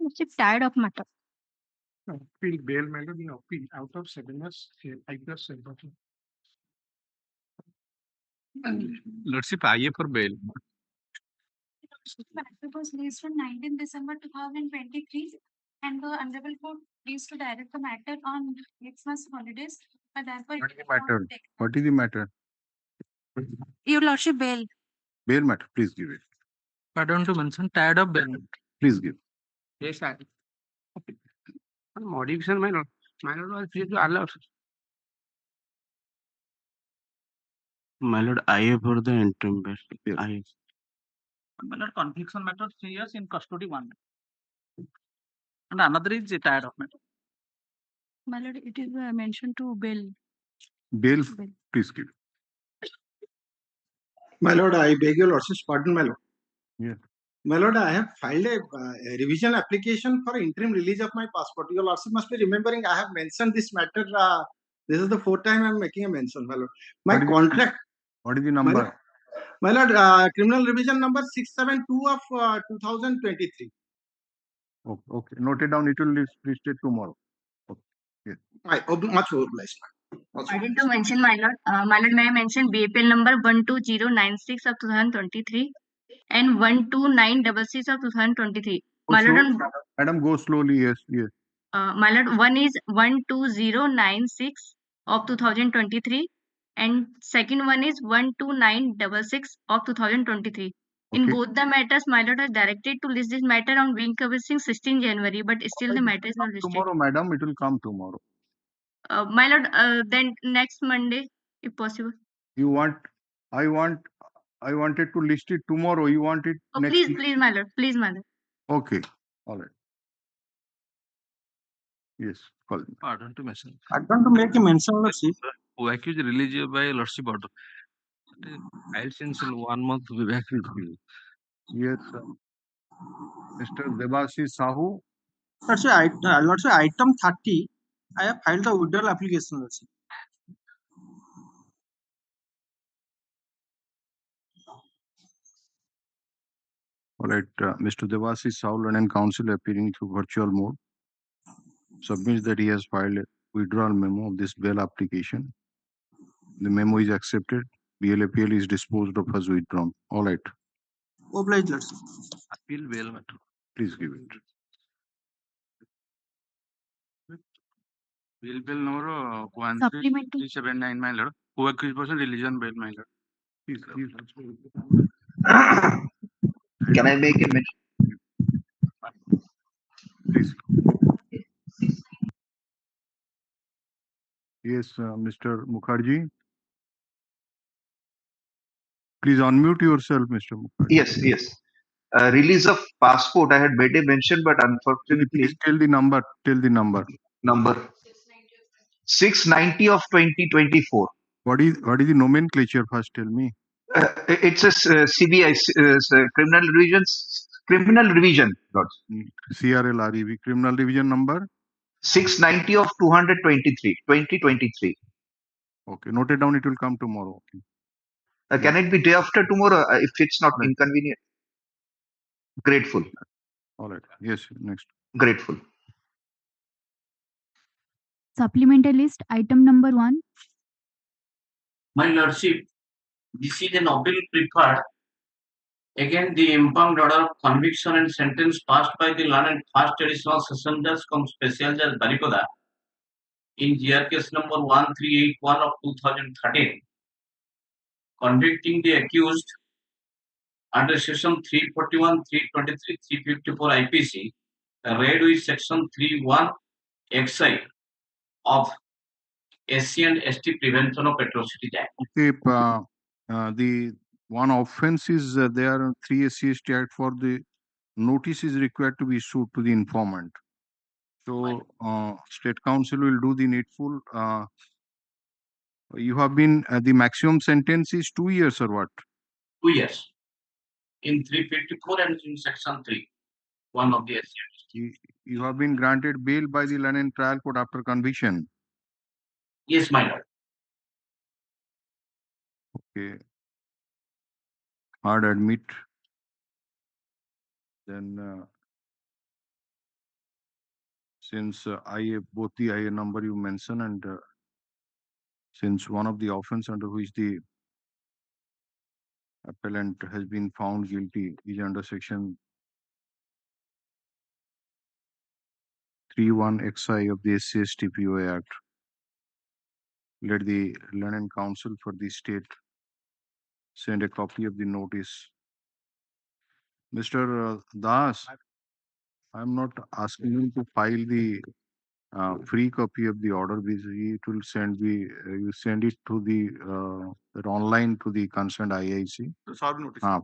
Lordship, tired of matter. Appeal bail matter in appeal out of 7 years, I plus 7%. Lordship, IA for bail. Matter was released on 19 December 2023, and the Honorable Court pleased to direct the matter on Christmas holidays, but therefore What is the matter? What is the matter? Your Lordship, bail. Bail matter. Please give it. Pardon to mention tired of bail. Please give. Yes, sir. On modification, my lord was free to allow. My lord, IA for the interim bail. Yes. IA. My lord, conviction matter 3 years, in custody 1. And another is tired of matter. My Lord, it is mentioned to bail. Bail, please give. My lord, I beg your lordship's pardon, my lord. Yeah. My lord, I have filed a revision application for interim release of my passport. Your lordship must be remembering I have mentioned this matter. This is the 4th time I am making a mention, my lord. My contract. What is the number? My lord, criminal revision number 672 of 2023. Okay. Note it down. It will be listed tomorrow. Okay. Yes. Much obliged. I did to mention, my Lord. My Lord, may I mention BAPL number 12096 of 2023 and 12966 of 2023. My Lord, Madam, go slowly. Yes. my Lord, one is 12096 of 2023 and second one is 12966 of 2023. In both the matters, my Lord has directed to list this matter on being commencing 16 January, but still the matter is not listed. Tomorrow, madam, it will come tomorrow. My Lord, then next Monday, if possible. I wanted to list it tomorrow. You want it next week? Please, my Lord. Please, my Lord. Okay. All right. Yes. Call me. Pardon to mention. I want to make a mention, lordship. Who accused released by lordship order. I'll since 1 month to be back with you. Yes, sir. Mr. S.K.SAHOO. Lordship, item 30. I have filed the withdrawal application, lordship. All right. Mr. S.K.SAHOO and counsel appearing through virtual mode submits that he has filed a withdrawal memo of this bail application. The memo is accepted. BLAPL is disposed of as withdrawn. All right. Obliged, lordship. Appeal bail matter. Please give it. Bail number 13779, my lord. Who accused person release on bail, my lord. Can I make a mention? Please. Yes, Mr. Mukherjee. Please unmute yourself, Mr. Mukherjee. Yes. Release of passport. I had made a mention, but unfortunately, please tell the number. Number 690 of 2024. What is the nomenclature? First, tell me. It's a CBI, criminal revision. CRLREV, criminal revision number 690 of 2023. Okay, note it down. It will come tomorrow. Okay. Can it be day after tomorrow if it's not inconvenient? Grateful. All right. Yes. Next. Grateful. Supplemental list, item number 1. My lordship, this is an appeal preferred against the impugned order of conviction and sentence passed by the learned first additional session judge cum special judge Barikoda in GR case number 1381 of 2013, convicting the accused under section 341, 323, 354 IPC, read with section 31 XI of SC and ST Prevention of Atrocities Act. Okay, the one offense is there are 3 SC Act for the notice is required to be issued to the informant. So, State Council will do the needful. You have been the maximum sentence is 2 years or what? 2 years. In 354 and in section 3, one of the SC. You have been granted bail by the London Trial Court after conviction. Yes, my lord. Okay. Hard admit. Then Since both the IA number you mentioned, and since one of the offense under which the appellant has been found guilty is under section 31XI of the SC/ST POA Act, let the learned counsel for the state send a copy of the notice. Mr. Das, I'm not asking him to file the free copy of the order. It will send you send it to that online to the concerned IIC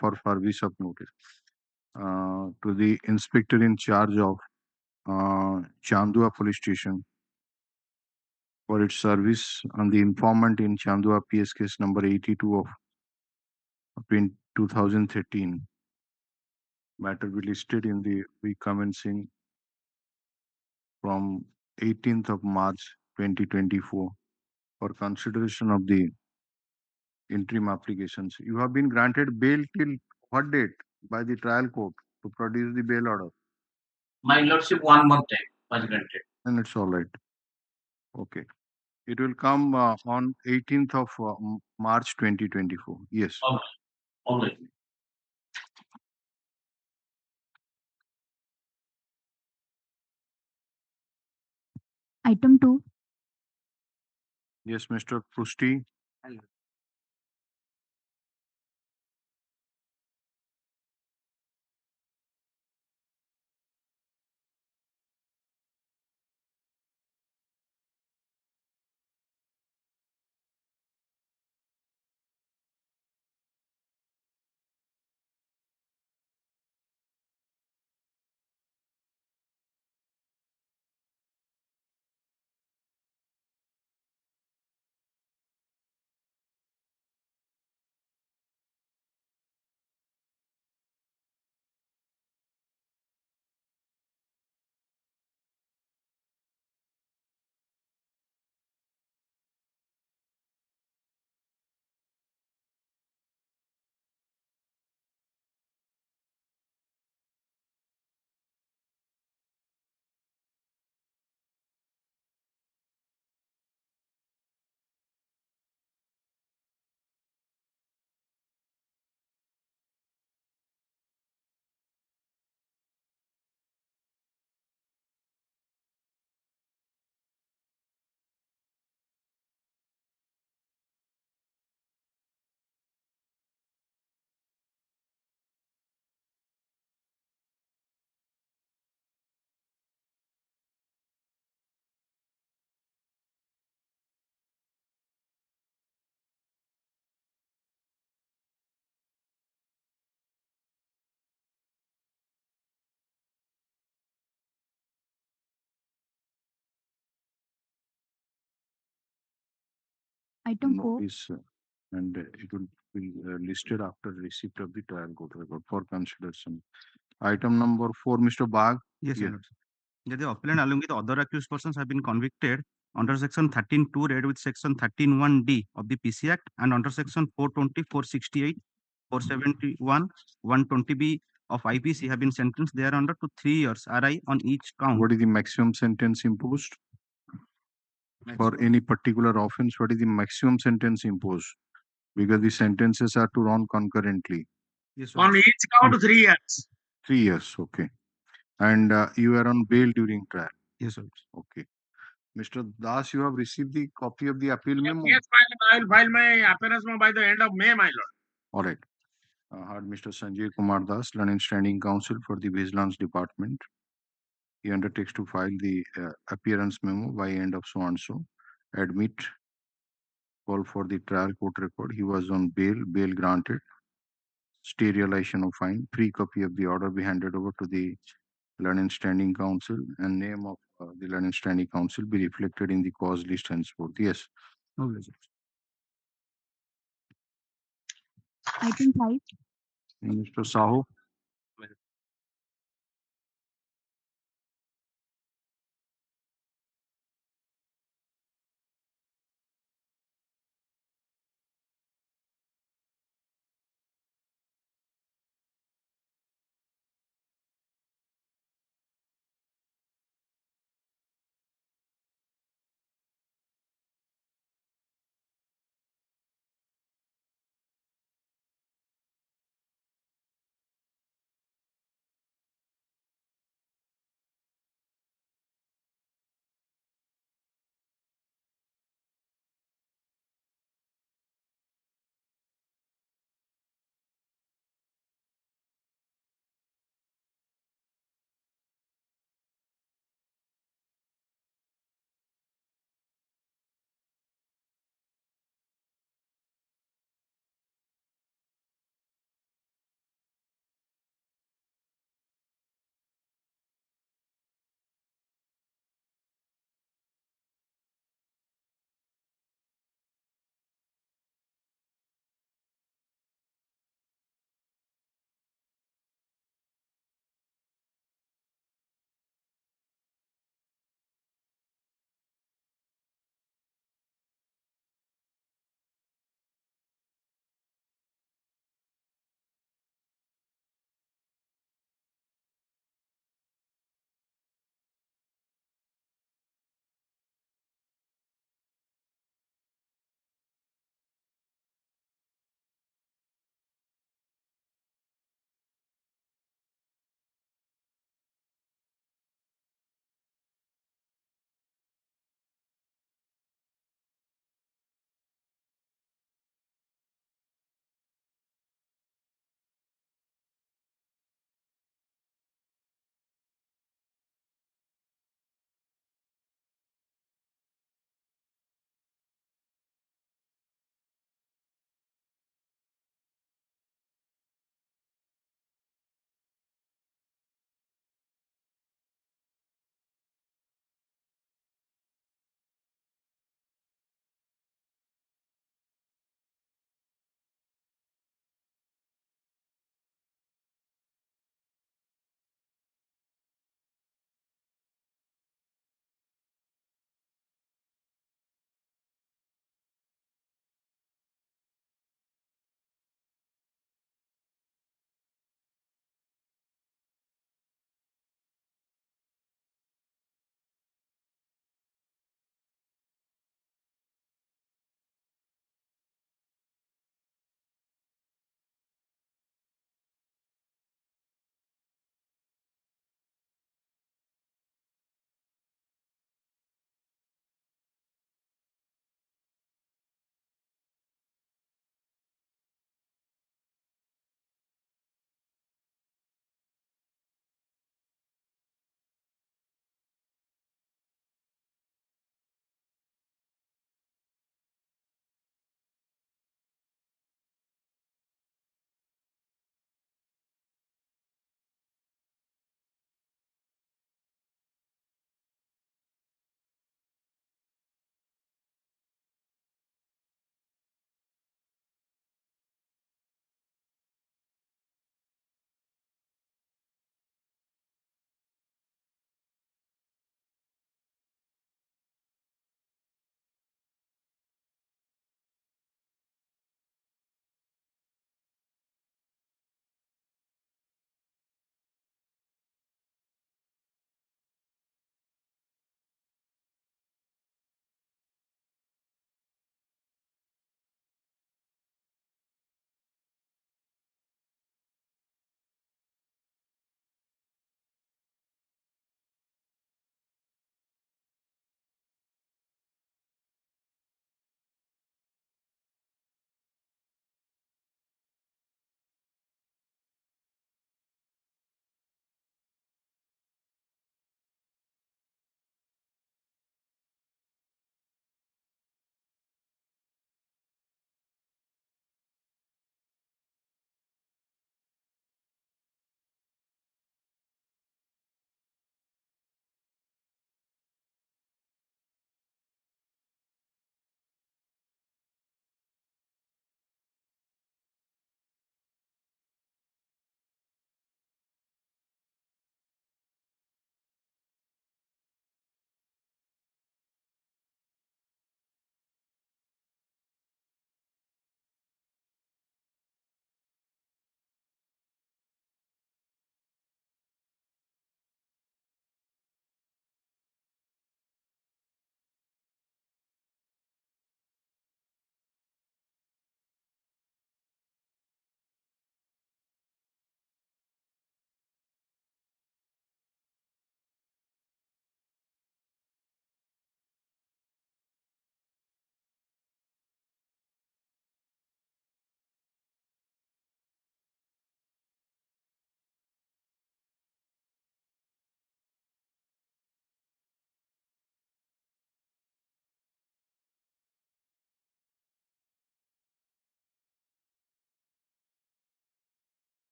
for service of notice to the inspector in charge of Chandua police station for its service on the informant in Chandua PS case number 82 of 2013. Matter will be listed in the week commencing from 18th of March 2024 for consideration of the interim applications. You have been granted bail till what date by the trial court to produce the bail order? My lordship, 1 month time was granted. And it's all right. Okay. It will come on 18th of March 2024. Yes. Okay. All right. Item 2. Yes, Mr. Prusti. Item 4. Notice and it will be listed after receipt of the trial court record for consideration. Item number 4, Mr. Bagh. Yes, Yeah. Your Lordship. That the appellant along with other accused persons have been convicted under section 13(2) read with section 13(1)(d) of the PC Act and under section 420, 468, 471, 120B of IPC have been sentenced thereunder to 3 years RI on each count. What is the maximum sentence imposed for any particular offense? What is the maximum sentence imposed? Because the sentences are to run concurrently. Yes, Your On Lordship. each count, 3 years. 3 years, okay. And you are on bail during trial. Yes, Your Lordship. Okay. Mr. Das, you have received the copy of the appeal memo? Yes, I will file my appearance by the end of May, my lord. All right. Heard Mr. Sanjay Kumar Das, learned standing counsel for the Vigilance Department. He undertakes to file the appearance memo by end of so and so. Admit, call for the trial court record. He was on bail, bail granted. Stay realization of fine. Free copy of the order be handed over to the learned standing counsel and name of the learned standing counsel be reflected in the cause list henceforth. Yes. No, Your Lordship. Item 5. Mr. Sahu.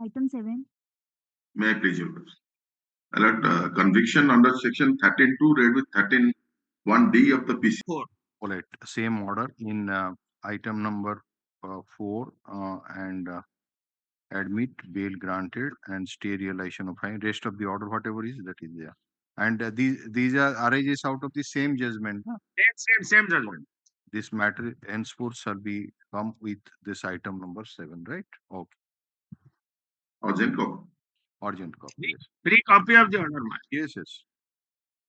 Item 7. May I please your question? Alert, conviction under section 13(2) read with 13(1)(d) of the PC. Four. All right, same order in item number 4 and admit, bail granted, and stay realization of fine. Rest of the order, whatever is, that is there. And these are arises out of the same judgment. Huh? Same judgment. This matter henceforth shall be come with this item number 7, right? Okay. Urgent copy. Urgent copy. Yes. Free copy of the order, man. Yes, yes.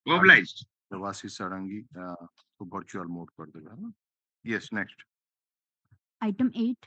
Obliged. Devasi Sarangi to virtual mode कर देगा ना? Yes, next. Item 8.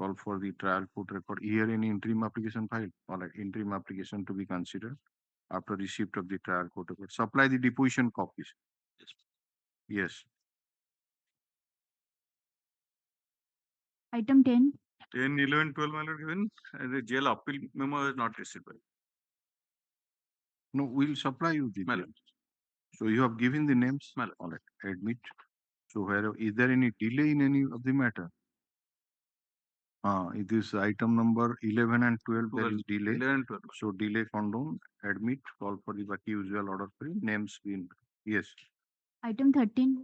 Call for the trial court record here in interim application file. All right, interim application to be considered after receipt of the trial court record. Supply the deposition copies. Yes. Item 10. 10, 11, 12 are given, and the jail appeal memo is not received by. No, we'll supply you the Madam. names. So you have given the names. Madam. All right, admit. So where is there any delay in any of the matter? It is item number 11 and 12. There is delay. 11 and 12. So delay condone, admit, call for the Baki usual order free, names been. Yes. Item 13.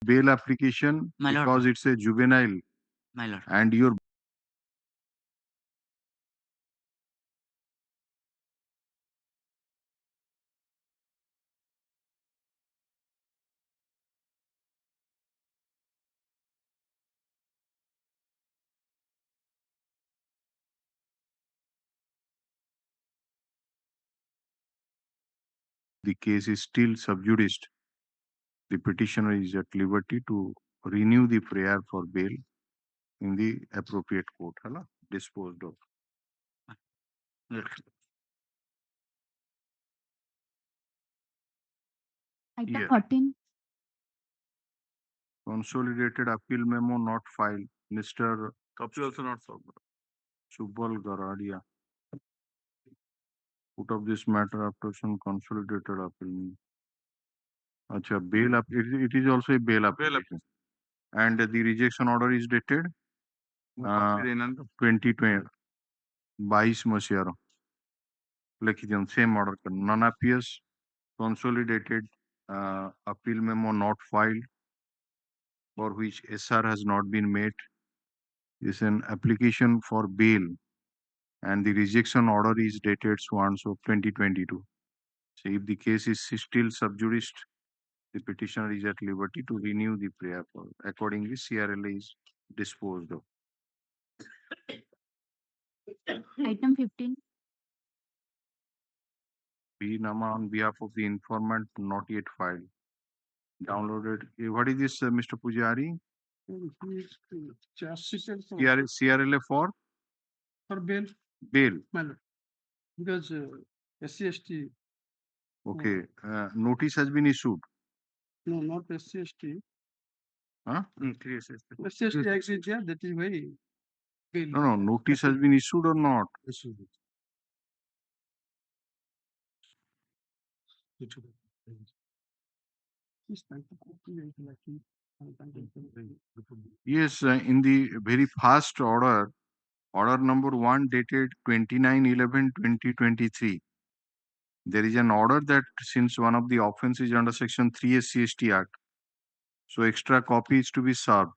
Bail application My lord. because it's a juvenile My lord. and your the case is still sub judice. The petitioner is at liberty to renew the prayer for bail in the appropriate court. Hala, disposed of. Item Yes. 14. Consolidated appeal memo not filed. Mr. Copy also not solved. Subal Garadia. Put up this matter after some consolidated appeal. Acha, bail up. It is also a bail application. And the rejection order is dated Copy the 2020. 22 मसीहार लिखि दियन same order कर non appears consolidated appeal memo not filed for which SR has not been made is an application for bail and the rejection order is dated once of 2022. So if the case is still sub judice, the petitioner is at liberty to renew the prayer. Accordingly, CRLA is disposed of. Item 15. B Nama on behalf of the informant not yet filed. Downloaded. What is this, Mr. Pujari? CRLA for bail. Bail. Because SC/ST. Okay. Notice has been issued. No, not SC/ST. Huh? SC/ST Act is there. That is why. Bail. No, notice has been issued or not? Issued. Yes, in the very first order, order number 1 dated 29/11/2023. There is an order that since one of the offenses is under section 3 SC/ST Act, so extra copy is to be served.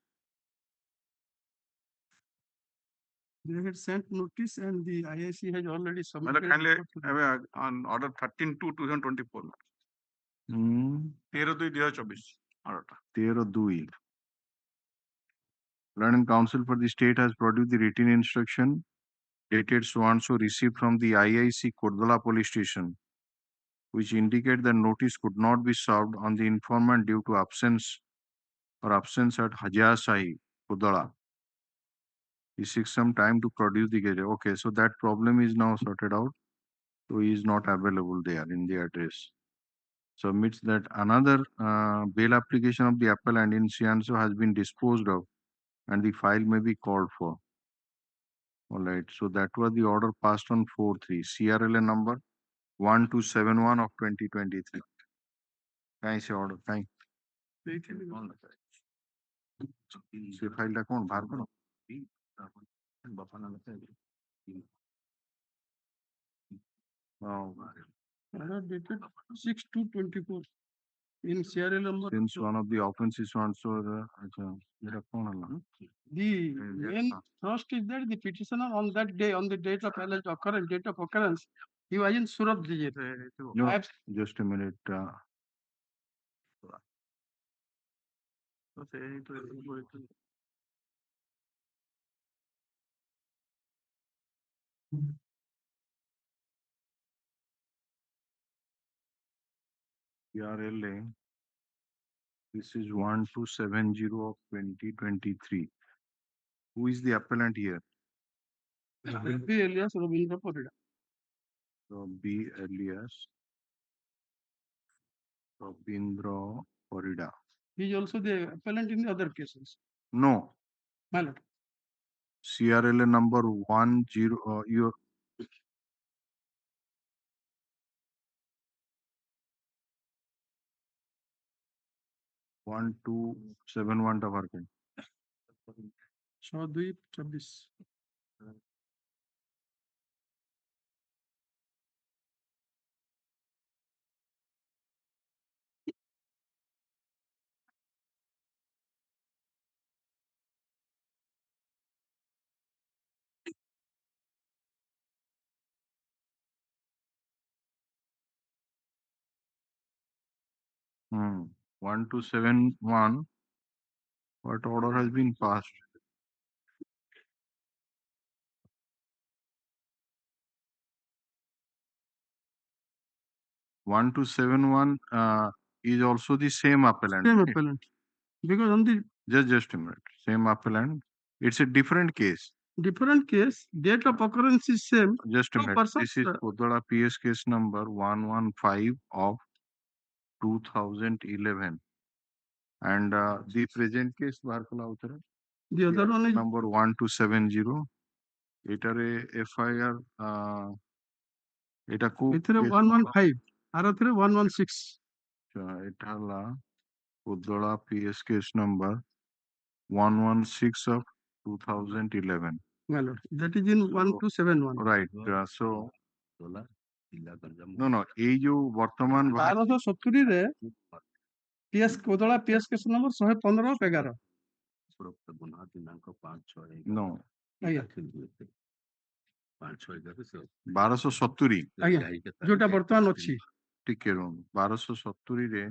They had sent notice and the IIC has already submitted. On order 13/2/2024. 13/2/2024 order. 13/2. Learning Council for the State has produced the written instruction dated so received from the IIC Kodala Police Station, which indicate that notice could not be served on the informant due to absence at Hajar Sahi, Kodala. He seeks some time to produce the gadget. Okay, so that problem is now sorted out. So he is not available there in the address. Submits that another bail application of the appellant in Sianso has been disposed of and the file may be called for. All right, so that was the order passed on 4/3, CRLA number 1271 of 2023. Thanks, order. Thank. Se file টা কোন বার করো? Oh, Order dated 6/2/24 in CRL number. since one of the offenses also the main thrust is that the petitioner on that day, on the date of alleged occurrence, date of occurrence, he was in Surat. No, just a minute. PRLA. This is 1270 of 2023. Who is the appellant here? B. alias Ravindra Parida. So B alias Ravindra Parida. He is also the appellant in the other cases. No. My lord. CRLA number 10. Your 1271 টা বার করেন। 6/2/24 1271. What order has been passed? One two seven one is also the same appellant. Same appellant. Because on the just a minute. Same appellant. It's a different case. different case, date of occurrence is same. Just a Two minute. persons, This is Kodala PS case number 115 of 2011. And the present case, the other one is number 1270. Etare FIR, eta ko 115, Arathre 116. Etala Kodala PS case number 116 of 2011. My lord, that is in 1271. Right. So no, এই जो वर्तमान 1270 ରେ PS Kodala PS case number 115/11 no ଆଜ୍ଞା 1270 ଆଜ୍ଞା ଯୋଉଟା ବର୍ତ୍ତମାନ ଅଛି ଟିକେ ରୁହନ୍ତୁ 1270 ରେ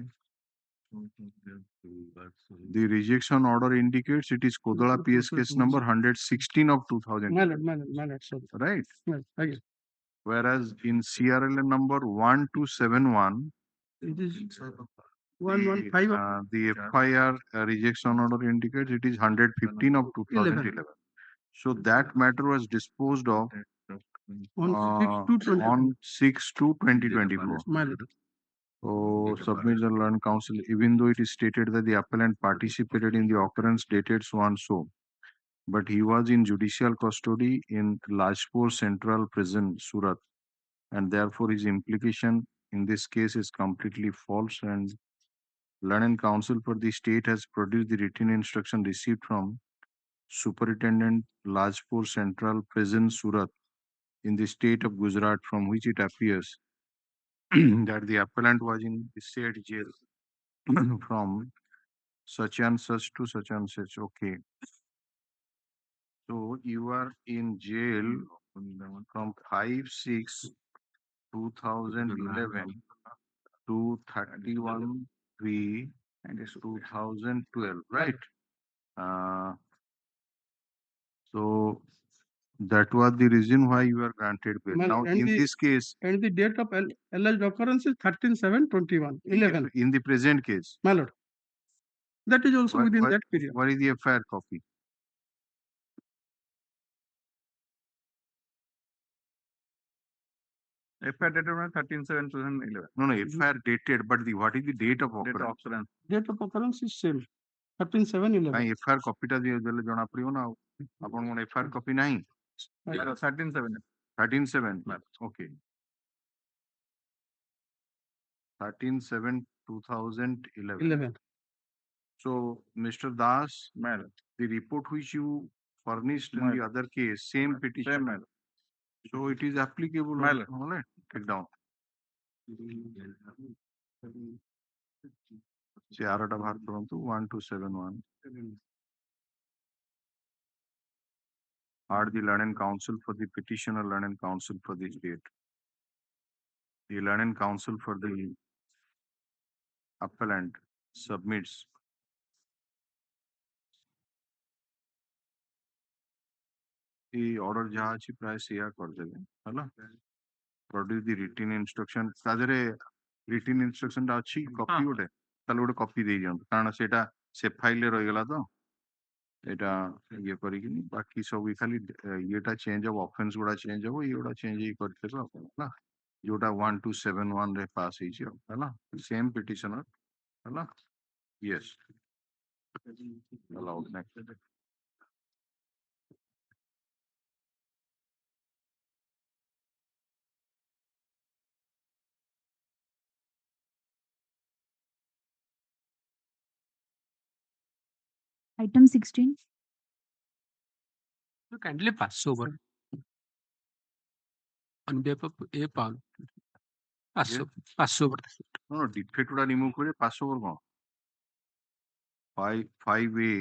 the rejection order indicates it is Kodola PS case number 116 of 2000, my lord, sorry. right? ଆଜ୍ଞା Whereas in CRL number 1271 it is 115 the FIR rejection order indicates it is 115 of 2011. So that matter was disposed of on 6/2/2024. my lord. So submit the learned counsel, even though it is stated that the appellant participated in the occurrence dated so and so, but he was in judicial custody in Lajpur Central Prison, Surat, and therefore his implication in this case is completely false, and learned counsel for the state has produced the written instruction received from Superintendent Lajpur Central Prison, Surat, in the state of Gujarat, from which it appears that the appellant was in the said jail from such and such to such and such. Okay. So you are in jail from 5/6/2011 to 31/3/2012, right? So that was the reason why you are granted bail. Well, Now and in the- this case, and the date of alleged occurrence is 13/7/21 in the present case, my lord, that is also within that period. what is the FIR copy? FIR dated 13/7/2011. No, FIR dated, but what is the date of occurrence? Date of occurrence is same 13/7/11 କାଇଁ FIR କପିଟା ଦେଲେ ଜଣା ପଡିବ ନା ଆଉ ଆପଣଙ୍କର FIR copy ନାହିଁ 13/7. 13/7 okay 13/7/2011. So Mr. Das, the report which you furnished in the other case, same petition, so it is applicable. All right, take down. Se arata bhar karantu 1271. Are the learned counsel for the petitioner, learned counsel for the state. The learned counsel for the appellant submits the order ଯାହା ଅଛି ପ୍ରାୟ ସେଇଆ କରିଦେବେ ହେଲା produce the written instruction ତା ଦେହରେ written instruction ଟା ଅଛି କପି ଗୋଟେ ତାହେଲେ ଗୋଟେ କପି ଦେଇ ଦିଅନ୍ତୁ କାରଣ ସେଇଟା ସେ ଫାଇଲରେ ରହିଗଲା ତ ଏଇଟା ଇଏ କରିକି ବାକି ସବୁ ଖାଲି ଇଏଟା ଚେଞ୍ଜ ହବ ଅଫେନ୍ସ ଗୁଡା ଚେଞ୍ଜ ହବ ଇଏଗୁଡା ଚେଞ୍ଜ ହେଇ କରିଦେବେ ଆଉ ହେଲା ଯୋଉଟା 1271 ରେ ପାସ୍ ହେଇଛି ଆଉ ହେଲା ସେମ୍ ପିଟିସନର ହେଲା yes allowed next Item 16. So kindly pass over on behalf of A Paul. Pass over. no defect ଗୁଡା remove করে pass over କଣ 5A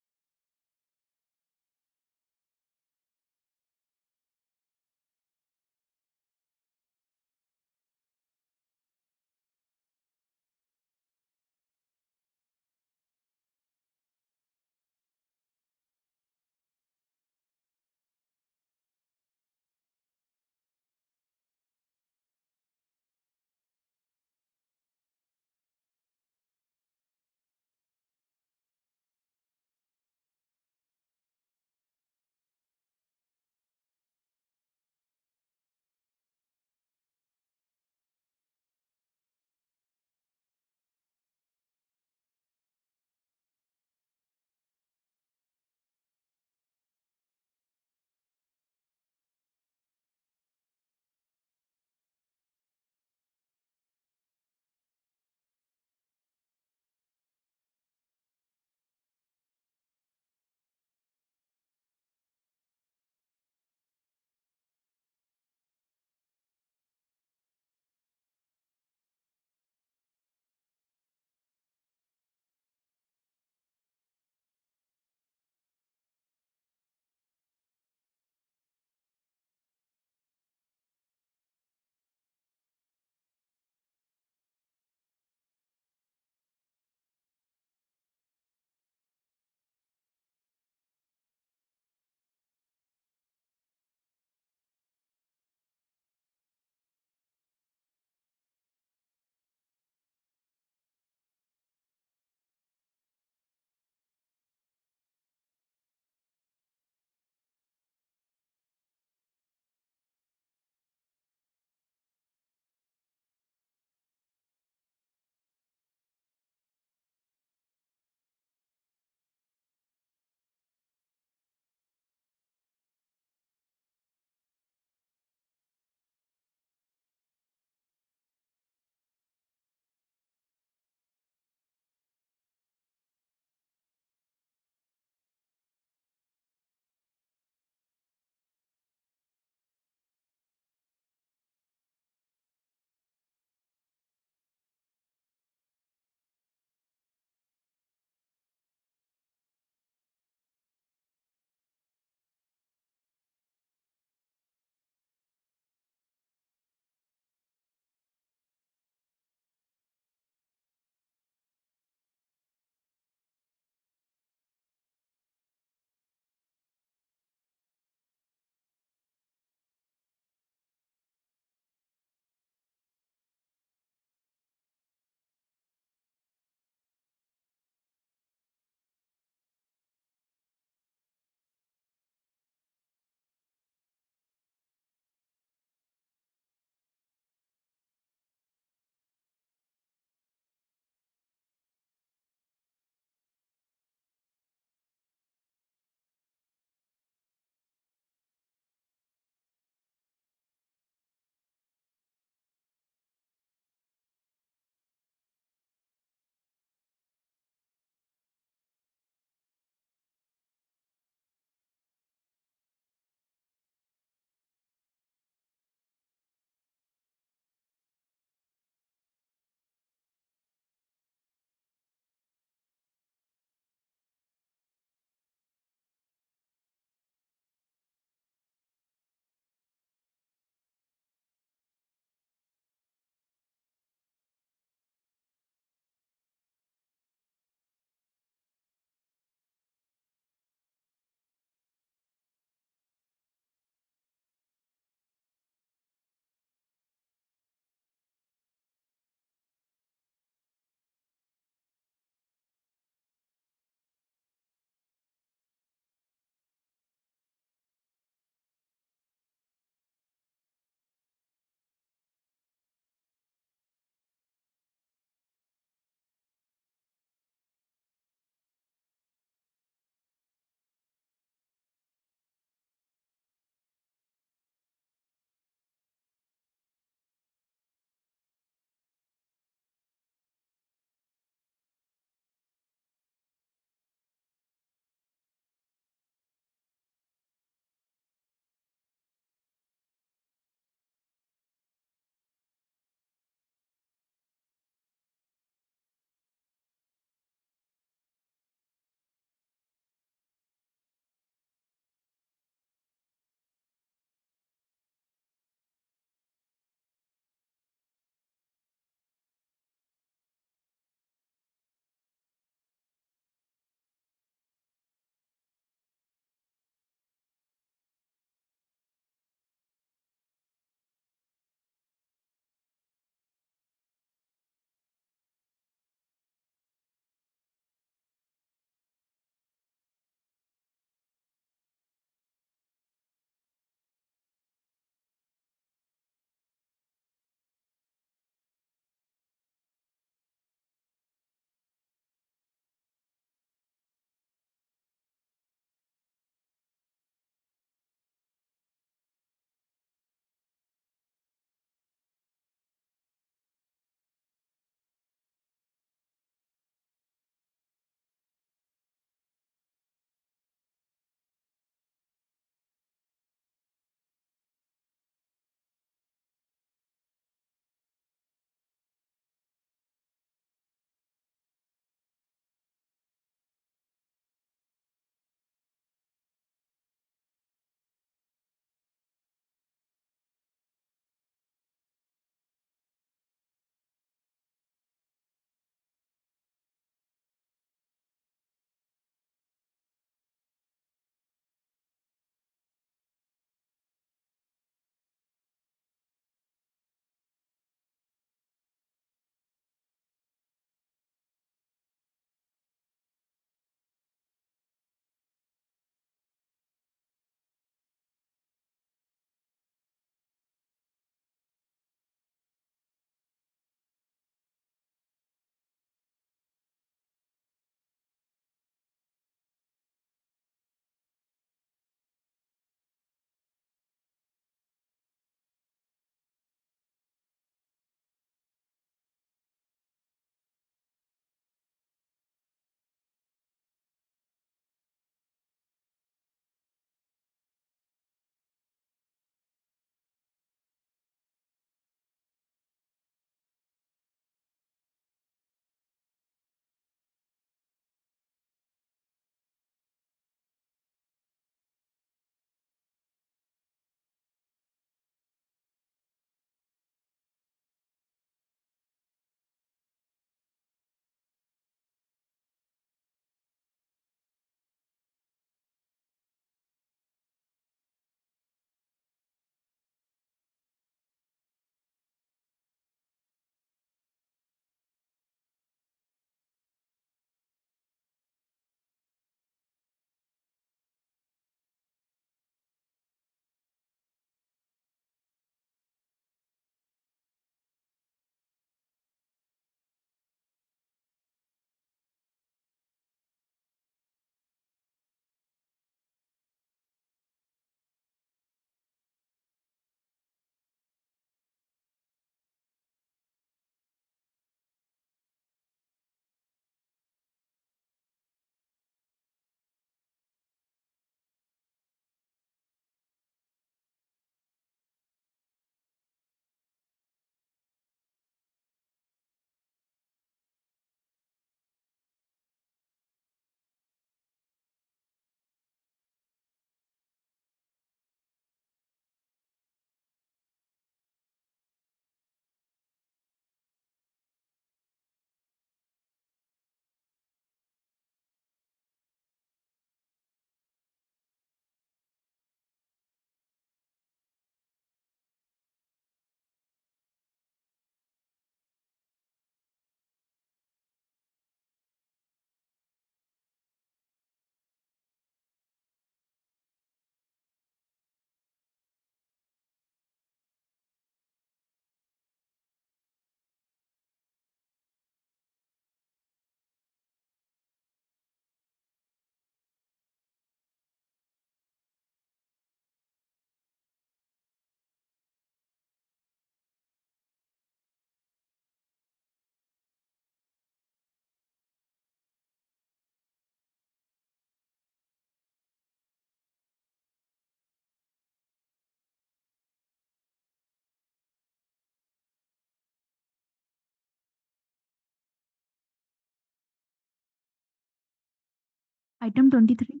Item 23.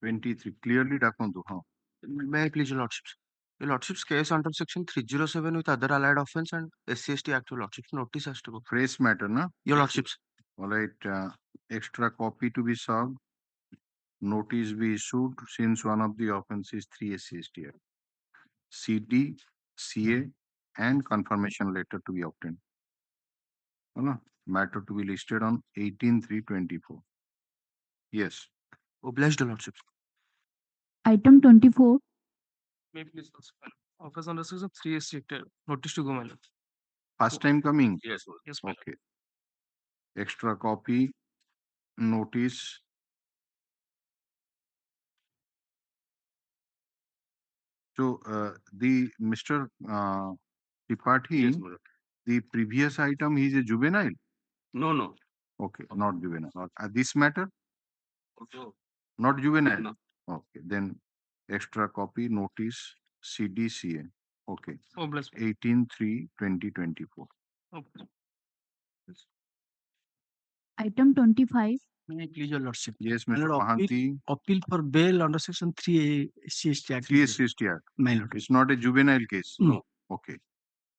23 clearly Dakondu. May I please, Your Lordships? Your Lordships, case under section 307 with other allied offense and SC/ST Act, Your Lordships, notice has to go. Fresh matter, na? Your Lordships. All right. Extra copy to be served. Notice be issued since one of the offenses 3 SC/ST Act. CD, CA, and confirmation letter to be obtained. Matter to be listed on 18/3/24. Yes. Obliged, Your Lordships. Item 24. May please office under section 3 is stated. Notice to go, my lord. First time coming? Yes. Yes, my lord. Okay. Extra copy, notice. So the Mr. Tripathi, Yes, my lord. the previous item, he is a juvenile? No. Okay, not juvenile. This matter? Okay. Not juvenile? No. Okay, then extra copy, notice, CDCA. Okay. Oh, bless me. 18/3/2024. Okay. Item 25. May I please, Your Lordship? Yes, My Mr. lord, Mahanti. appeal for bail under section 3 SC/ST Act. 3 SC/ST Act. My lord. It's not a juvenile case? No. Okay.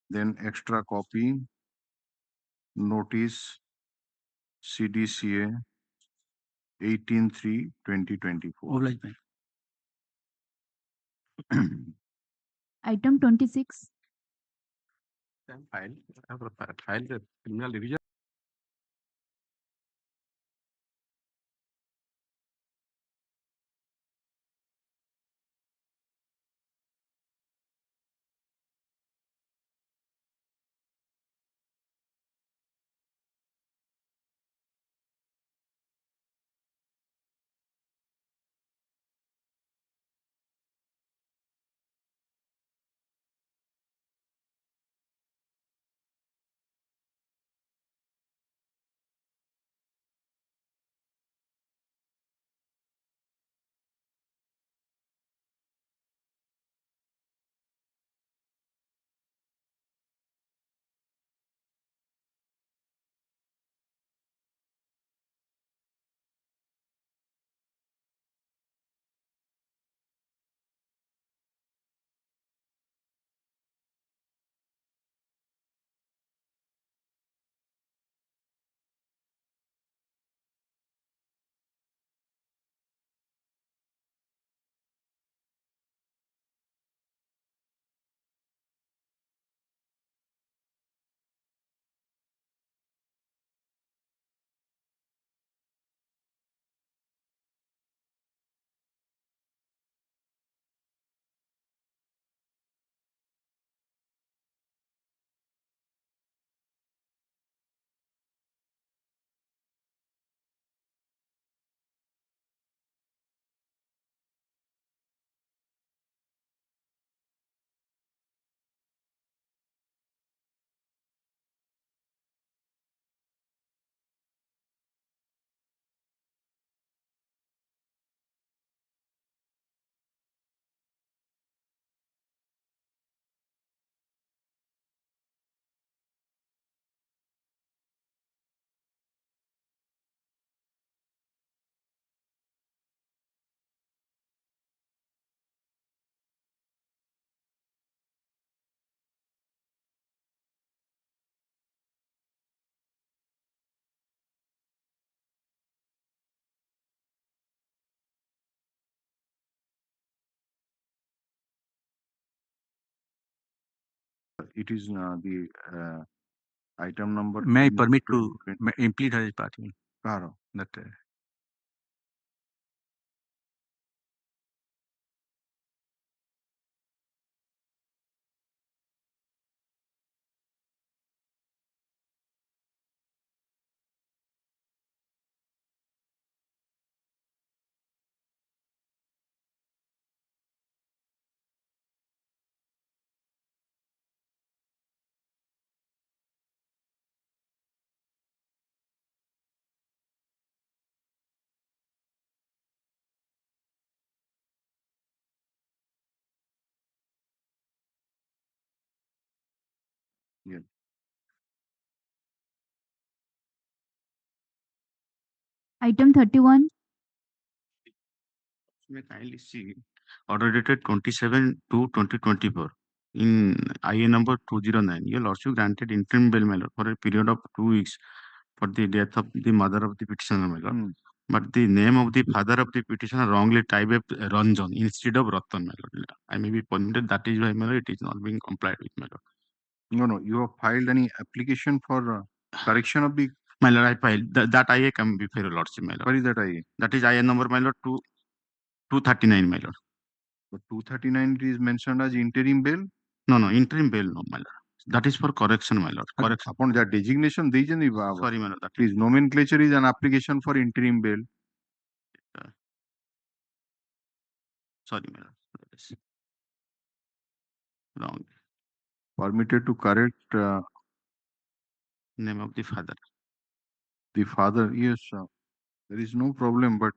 Then extra copy, notice, CDCA, 18/3/2024. Obliged, my Item 26. File criminal revision. It is the item number. May I permit to implead his party? Karo. That Yeah. Item 31. May kindly see order dated 27/2/2024 in IA number 209. Your lordship granted interim bail, my lord, for a period of 2 weeks for the death of the mother of the petitioner, my lord. But the name of the father of the petitioner wrongly typed Ranjan instead of Ratan, my lord. I may be permitted, that is why, my lord, it is not being complied with, my lord. No, you have filed any application for correction of the... My lord, I filed. That IA can be for your lordship, my lord. What is that IA? That is IA number, my lord, 239, my lord. But 239 is mentioned as interim bail? No, interim bail, no, my lord. That is for correction, my lord. Correction. Upon that designation, Sorry, my lord. Please, nomenclature is an application for interim bail. Sorry, my lord. That is wrong. Permitted to correct Name of the father. The father, yes, there is no problem, but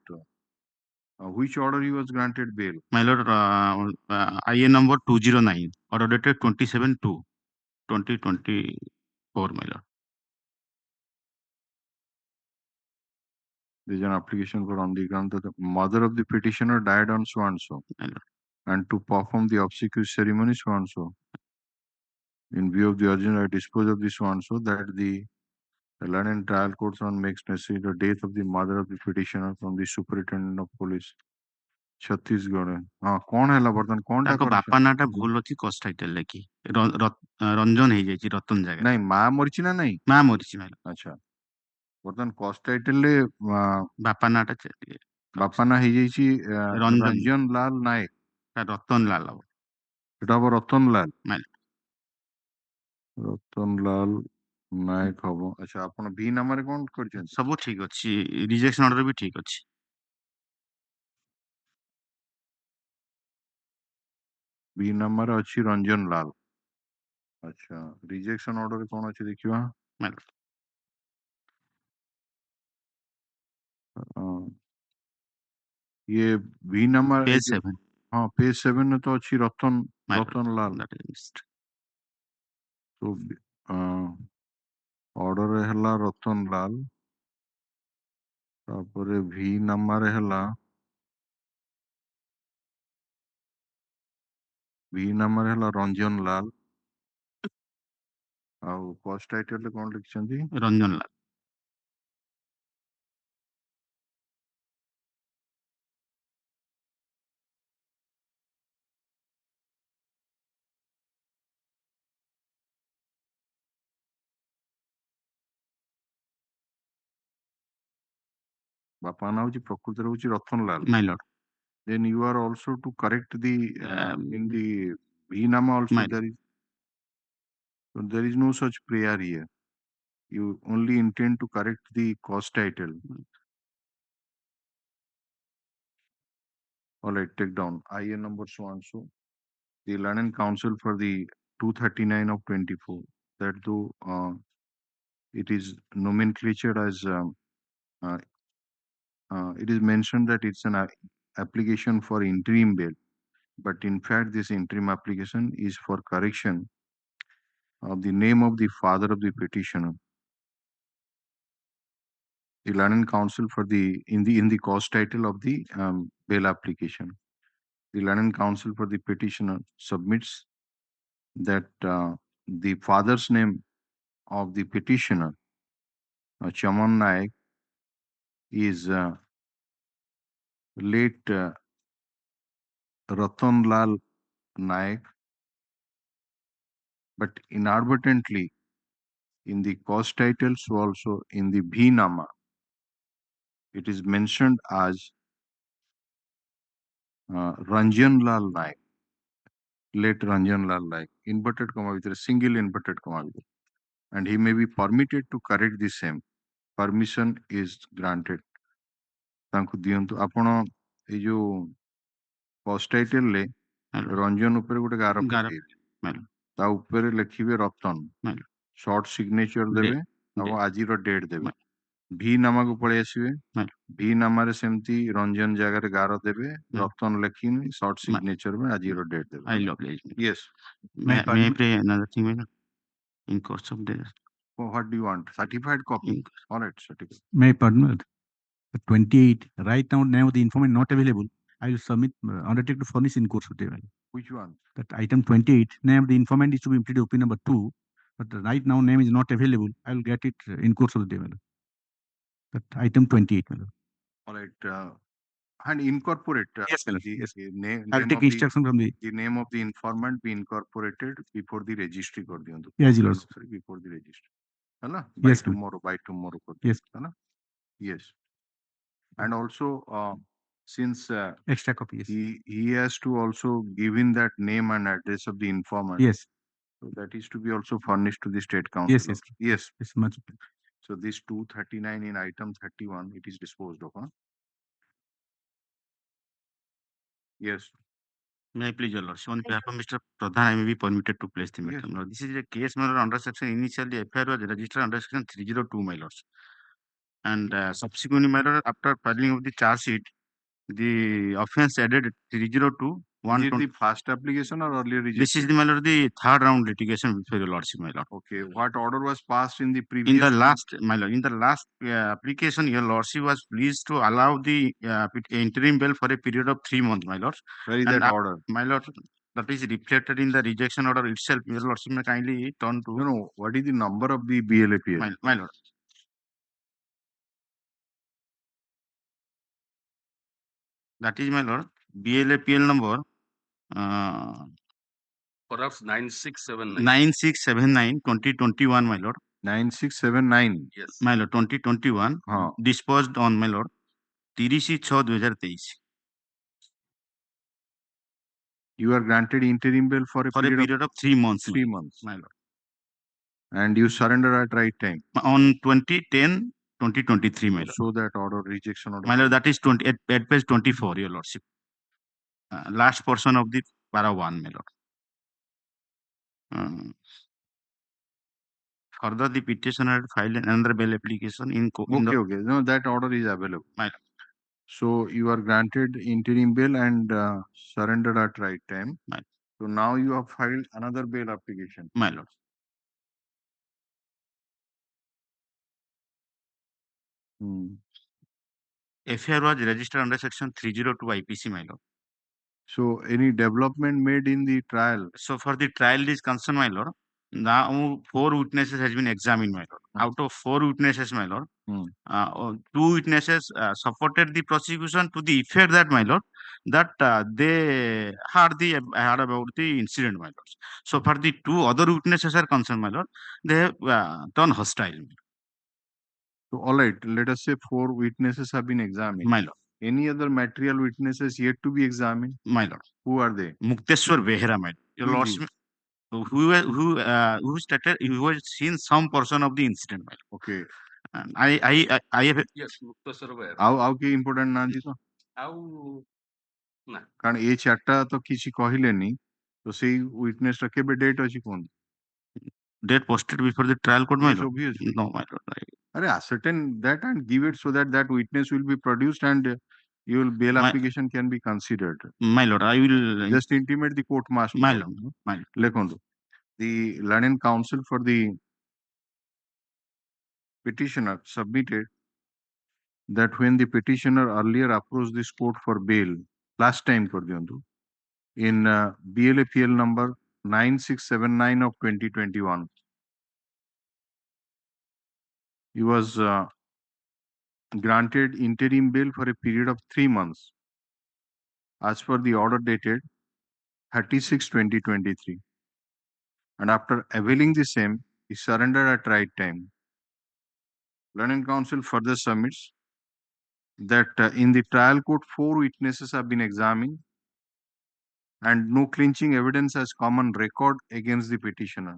which order he was granted bail? My lord, IA number 209, order dated 27/2/2024, my lord. There is an application for on the ground that the mother of the petitioner died on so and so, and to perform the obsequious ceremony so and so. In view of the urgent, I dispose of this so and so that the learned and trial courts on makes necessary the death of the mother of the petitioner from the superintendent of police. Chhattisgarh हाँ कौन है वर्तमान कौन टा बापा नाटा भूल अछि cause title लेकी रंजन हे जायछि रतन जगह नहीं मां मरछि ना नहीं मां मरछि भाई अच्छा वर्तमान कॉस्ट टाइटल ले बापा नाटा बापा ना हे जायछि रंजन लाल नायक रतन लाल एटा रतन लाल माल रतन लाल नायक हबो अच्छा आपण बी नंबर कोन करछन सब ठीक अछि रिजेक्शन ऑर्डर भी ठीक अछि बी नंबर अछि रंजन लाल अच्छा रिजेक्शन ऑर्डर कोन अछि देखिबा माल ये बी नंबर पेज 7 हाँ पेज 7 में तो अच्छी रतन लाल तो ऑर्डर हैला रतन लाल तापरे भी नंबर हैला रंजन लाल आउ कॉस्ट टाइटल ले कोन लिखछंती रंजन लाल बापा ना होची प्रकृति होची Ratan Lal my lord then you are also to correct the in the Vinama also there is no such prayer here. You only intend to correct the cause title. All right, take down IA number so and so. The Learned Counsel for the 239 of 24. That though it is nomenclature as it is mentioned that it's an application for interim bail, but in fact this interim application is for correction of the name of the father of the petitioner. The Learned Counsel for the in the cause title of the bail application. The Learned Counsel for the petitioner submits that the father's name of the petitioner, Chaman Naik, is late Ratan Lal Naik, but inadvertently in the cause titles also in the Bhinama, it is mentioned as Ranjan Lal Naik, late Ranjan Lal Naik, inverted comma with a single inverted comma, and he may be permitted to correct the same. Permission is granted. तांको दियंतु आपण ए जो post title ले रंजन ऊपर गोटे गार पकेइबे ता ऊपर लिखिबे रतन short signature देबे अब आजि रो डेट देबे भी नामा को पळे आसीबे भी नामा रे सेमती रंजन जगह रे गार देबे रतन लिखिनी शॉर्ट सिग्नेचर में आजि रो डेट देबे I love yes may I pray another thing in course of days what do you want certified copy all right certificate may I permit 28 right now the informant not available I will submit, undertake to furnish in course of the day. Which one? That item 28, name of the informant is to be implemented OP number 2, but right now name is not available. I will get it in course of the day. That item 28. All right. And incorporate. Yes, the, yes. the name, I'll name take of the, instruction from the name of the informant be incorporated before the registry. Yes, Lord. Before the registry. By Yes, tomorrow. By tomorrow. Yes. Yes. And also, since extra copy, yes. he has to also give in that name and address of the informant. Yes. So that is to be also furnished to the state council. Yes, yes. Yes. It's much. So this 239 in item 31, it is disposed of. Yes. May I please, your lordship, on behalf of Mr. Pradhan, I may be permitted to place the matter. Now, this is a case matter under section, initially FIR was registered under section 302, my lords. And subsequently, my lord, after filing of the charge sheet, the offense added 302. Is it the first application or earlier registered? This is the, my lord, the third round litigation before your lordship, my lord. Okay. What order was passed in the previous? In the last, my lord, in the last application, your lordship was pleased to allow the interim bail for a period of 3 months, my lord. Where is that order? My lord, that is reflected in the rejection order itself. Your lordship may kindly turn to. No. What is the number of the BLAPL? My lord. That is, my lord, BLAPL number. Perhaps 9679. 9679 2021, my lord. 9679. Yes. My lord, 2021. Disposed on, my lord. 30/6/2023. You are granted interim bail for a period of 3 months. 3 months. My lord. And you surrender at right time. On 20/10/2023, my lord. So that order, rejection order. My lord, that is 20 at page 24, your lordship. Last portion of the para 1, my lord. Further, the petitioner filed another bail application in. Okay. No, that order is available. My lord. So you are granted interim bail and surrendered at right time. My lord. So now you have filed another bail application. My lord. FIR was registered under section 302 IPC, my lord. So any development made in the trial? So for the trial is concerned, my lord, now 4 witnesses has been examined, my lord. Out of 4 witnesses, my lord, 2 witnesses supported the prosecution to the effect that, my lord, that they heard about the incident, my lord. So for the 2 other witnesses are concerned, my lord, they have turned hostile. So all right, let us say 4 witnesses have been examined. My lord. Any other material witnesses yet to be examined? My lord. Who are they? Mukteshwar Behera, my lord. Your lordship, who stated who has seen some portion of the incident, my lord. Okay. And I have. Yes, Mukteshwar Behera. ଆଉ କି important ନାହାନ୍ତି ତ? ଆଉ ନା କାରଣ ଏ ଚାରିଟା ତ କିଛି କହିଲେନି ତ ସେଇ ୱିଟନେସ୍ ଟା କେବେ ଡେଟ୍ ଅଛି କୁହନ୍ତୁ? Date posted before the trial court, my Yes, lord. obviously. No, my lord. Ascertain that and give it so that that witness will be produced and your bail application can be considered. My lord, I will just intimate the court master. My lord. Lekhandu. The learned counsel for the petitioner submitted that when the petitioner earlier approached this court for bail, last time kar diyantu, in BLAPL number 9679 of 2021, he was granted interim bail for a period of 3 months as per the order dated 36/2023. And after availing the same, he surrendered at right time. Learned counsel further submits that in the trial court, 4 witnesses have been examined and no clinching evidence has come on record against the petitioner.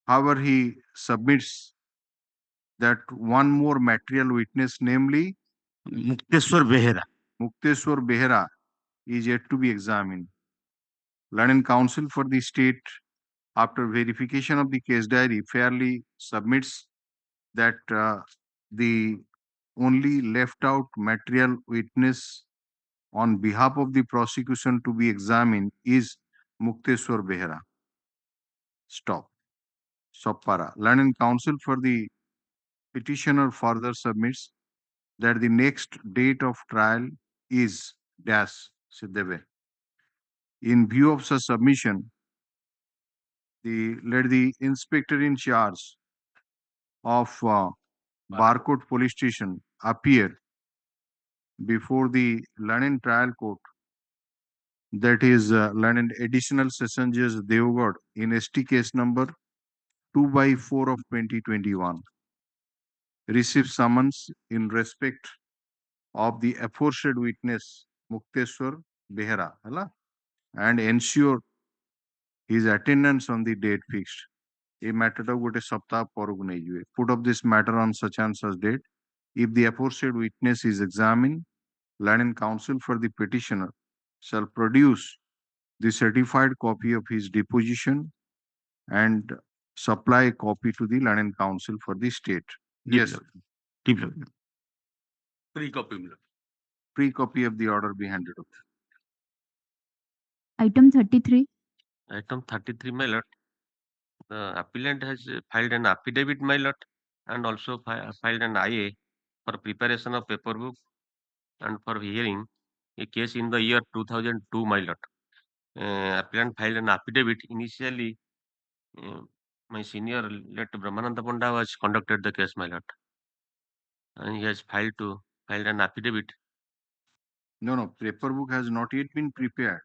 However, he submits that one more material witness, namely Mukteshwar Behera, is yet to be examined. Learned counsel for the state, after verification of the case diary, fairly submits that the only left out material witness on behalf of the prosecution to be examined is Mukteshwar Behera. Stop. Soppara. Learned counsel for the petitioner further submits that the next date of trial is dash se debe. In view of such submission, let the inspector in charge of Barcode police station appear before the London trial court, that is London additional session judge Devgad, in ST case number 2/4 of 2021, received summons in respect of the aforesaid witness Mukteswar Behera, and ensure his attendance on the date fixed. A matter of gote saptah poruk nei jue. Put up this matter on such and such date. If the aforesaid witness is examined, London counsel for the petitioner shall produce the certified copy of his deposition and supply a copy to the London counsel for the state. Yes. Pre-copy of the order be handed over. Item 33. Item 33, my lord. The appellant has filed an affidavit, my lord, and also filed an IA for preparation of paperbook and for hearing a case in the year 2002, my lord. Appellant filed an affidavit. Initially, my senior, late Brahmananda Panda, was conducted the case, my lord. And he has filed an affidavit. No, paperbook has not yet been prepared.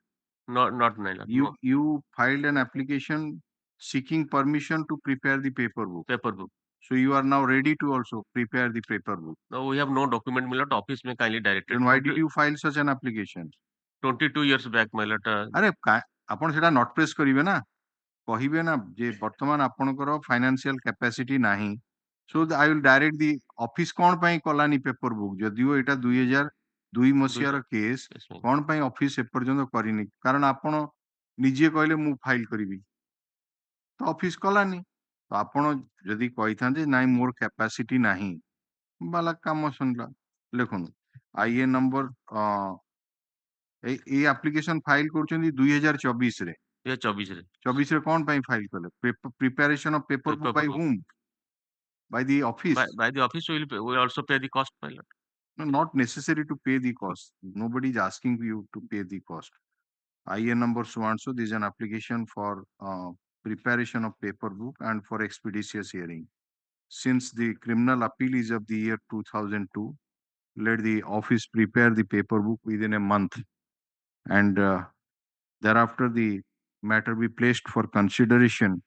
Not my lord. You filed an application seeking permission to prepare the paperbook. So you are now ready to also prepare the paperbook. No, we have no document, my lord. Office may kindly directed. Then why did you file such an application? 22 years back, my lord. अरे आपण सेटा not press करिवे ना, कहिबे ना जे वर्तमान आपनकर financial capacity नाही, so I will direct the office कोन पई कलानी पेपर बुक जदियो एटा 2002 मसियार केस कोन पई ऑफिस ए पर्यंत करिनी, कारण आपण निजे कहले मु फाइल करिवि तो ऑफिस कलानी, तो आपण जदि कहिथां जे नाइ मोर कैपेसिटी नाही बाला काम सुनला लेखन आईए नंबर ए एप्लीकेशन फाइल करछन्ती 2024 रे। 24 रे कोन पई फाइल कले? Preparation of paper book by whom? By the office? By the office we will also pay the cost, my lord. No, not necessary to pay the cost. Nobody is asking you to pay the cost. IA number so and so, this is an application for preparation of paper book and for expeditious hearing. Since the criminal appeal is of the year 2002, let the office prepare the paper book within a month, and thereafter the matter be placed for consideration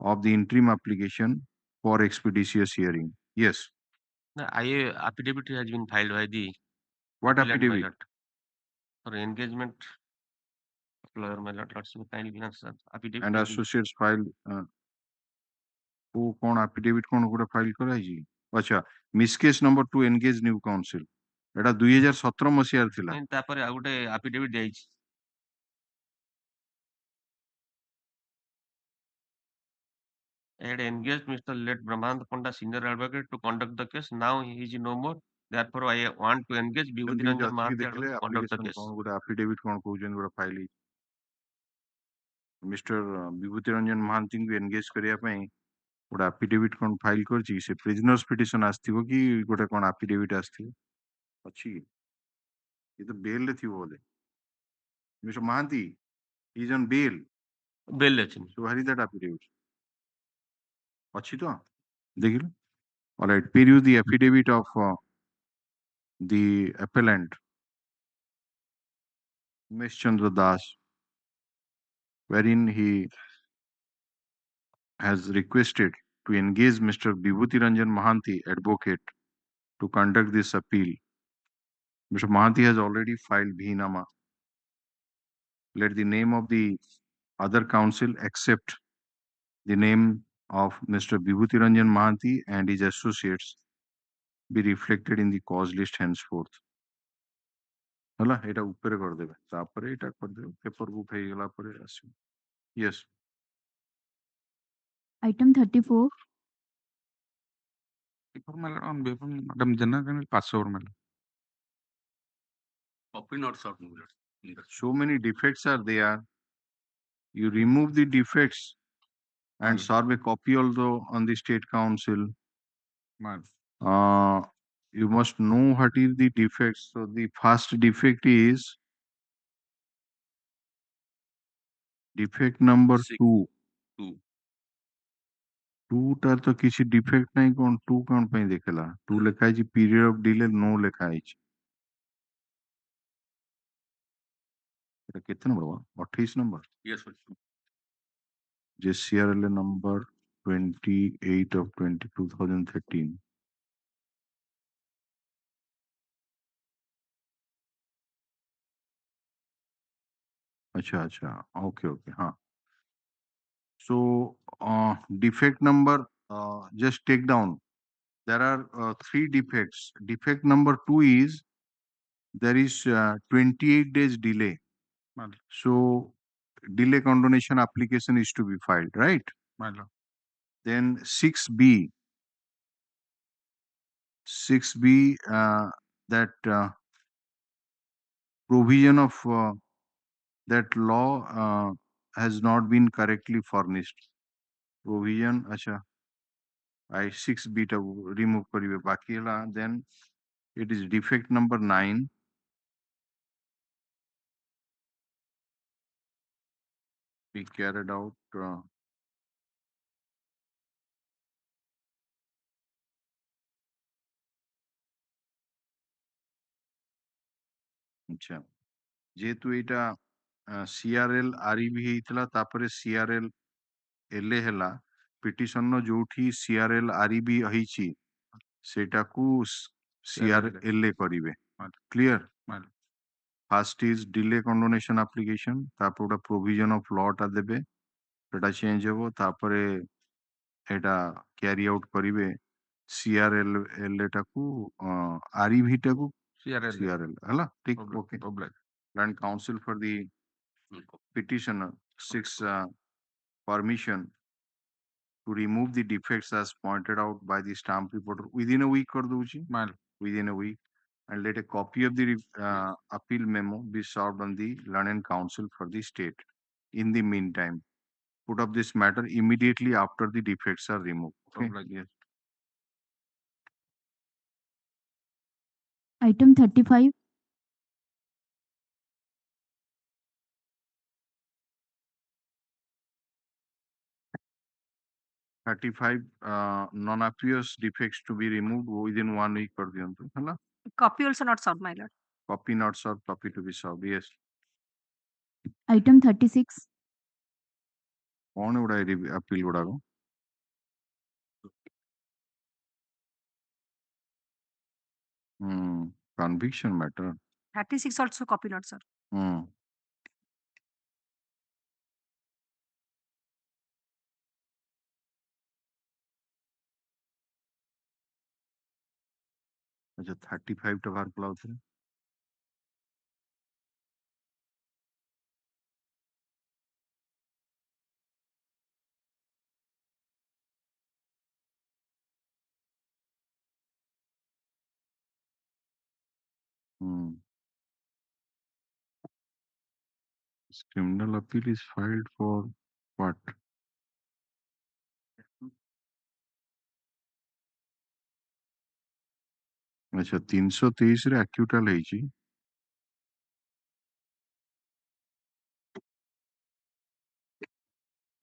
of the interim application for expeditious hearing. Yes. The IA affidavit has been filed by the what affidavit? For engagement of lawyer, my lord. Kindly answer. Affidavit And associates filed वो कौन affidavit कौन गोटे file करा जी? अच्छा, miss case number 2 engage new council एटा 2017 मसियार थिला। नहीं तापर आ गोटे affidavit देइछि। Had engaged Mr. Let Brahmanand Panda, senior advocate, to conduct the case. Now he is no more. Therefore, I want to engage Vibhuti Ranjan Mahathi to conduct the case. कौन गोटे affidavit कौन कहउछन गोटे file mister विभूति रंजन महांती को engage करिया पई गोटे affidavit कौन file करछि से प्रिजनर्स पिटिशन आस्थिबो कि गोटे कौन affidavit आस्थिबो अछि ये तो बेल रे थिबो बोले mister Mohanty is on bail अछि सो हरी दैट affidavit अछि तो देखिलो all right peruse the affidavit of the appellant Ms. Chandra Das, wherein he has requested to engage Mr. Vibhuti Ranjan Mahanti, advocate, to conduct this appeal. Mr. Mahanti has already filed Bhinama. Let the name of the other counsel accept the name of Mr. Vibhuti Ranjan Mahanti and his associates be reflected in the cause list henceforth. हला एटा ऊपर कर देबे तापर एटा कर देबे paper book हे गेला पर आसी yes Item 34. On behalf of Madam Jana, pass over, madam. Copy not short. So many defects are there. You remove the defects and serve a copy also on the state council. you must know what is the defect. So the first defect is defect number 2. 2 टार तो किसी defect नहीं कौन 2 कौन पे देखेला 2 लिखा है period of delay no लिखा है कितने नंबर हुआ 28 number Yes, sir. JCRL number 28 of 2013. अच्छा okay हाँ so defect number just take down there are 3 defects. Defect number 2 is there is 28 days delay. So delay condonation application is to be filed, right? Then 6B that provision of that law has not been correctly furnished. Provision, acha, I 6B ta remove karibe baki la. Then it is defect number 9. Be carried out. अच्छा जेहेतु एटा CRL REB हेतला तापरे CRL LA हेला petition नो जोठी CRL REB हईची सेटाकू CRL LA करिवे clear first is delay condonation application तापर प्रोविजन ऑफ लॉ टा देबे सेटा चेंज हेबो तापरे एटा कैरी आउट करिवे CRL LA टाकू REB टाकू CRL हला ठीक okay and counsel for the petitioner seeks permission to remove the defects as pointed out by the stamp reporter within a week or within a week and let a copy of the appeal memo be served on the learned counsel for the state. In the meantime, put up this matter immediately after the defects are removed. Okay? Yes. Item 35. Non-obvious defects to be removed within 1 week or the Copy also not served, my lord. Copy not served, copy to be served. Yes. Item 36. कौन उड़ा appeal गुड़ाको conviction matter 36 also copy not served. अच्छा 35 टा बाहर पड़ा उसे This criminal appeal is filed for what? अच्छा 323 रे acquittal ହେଇଛି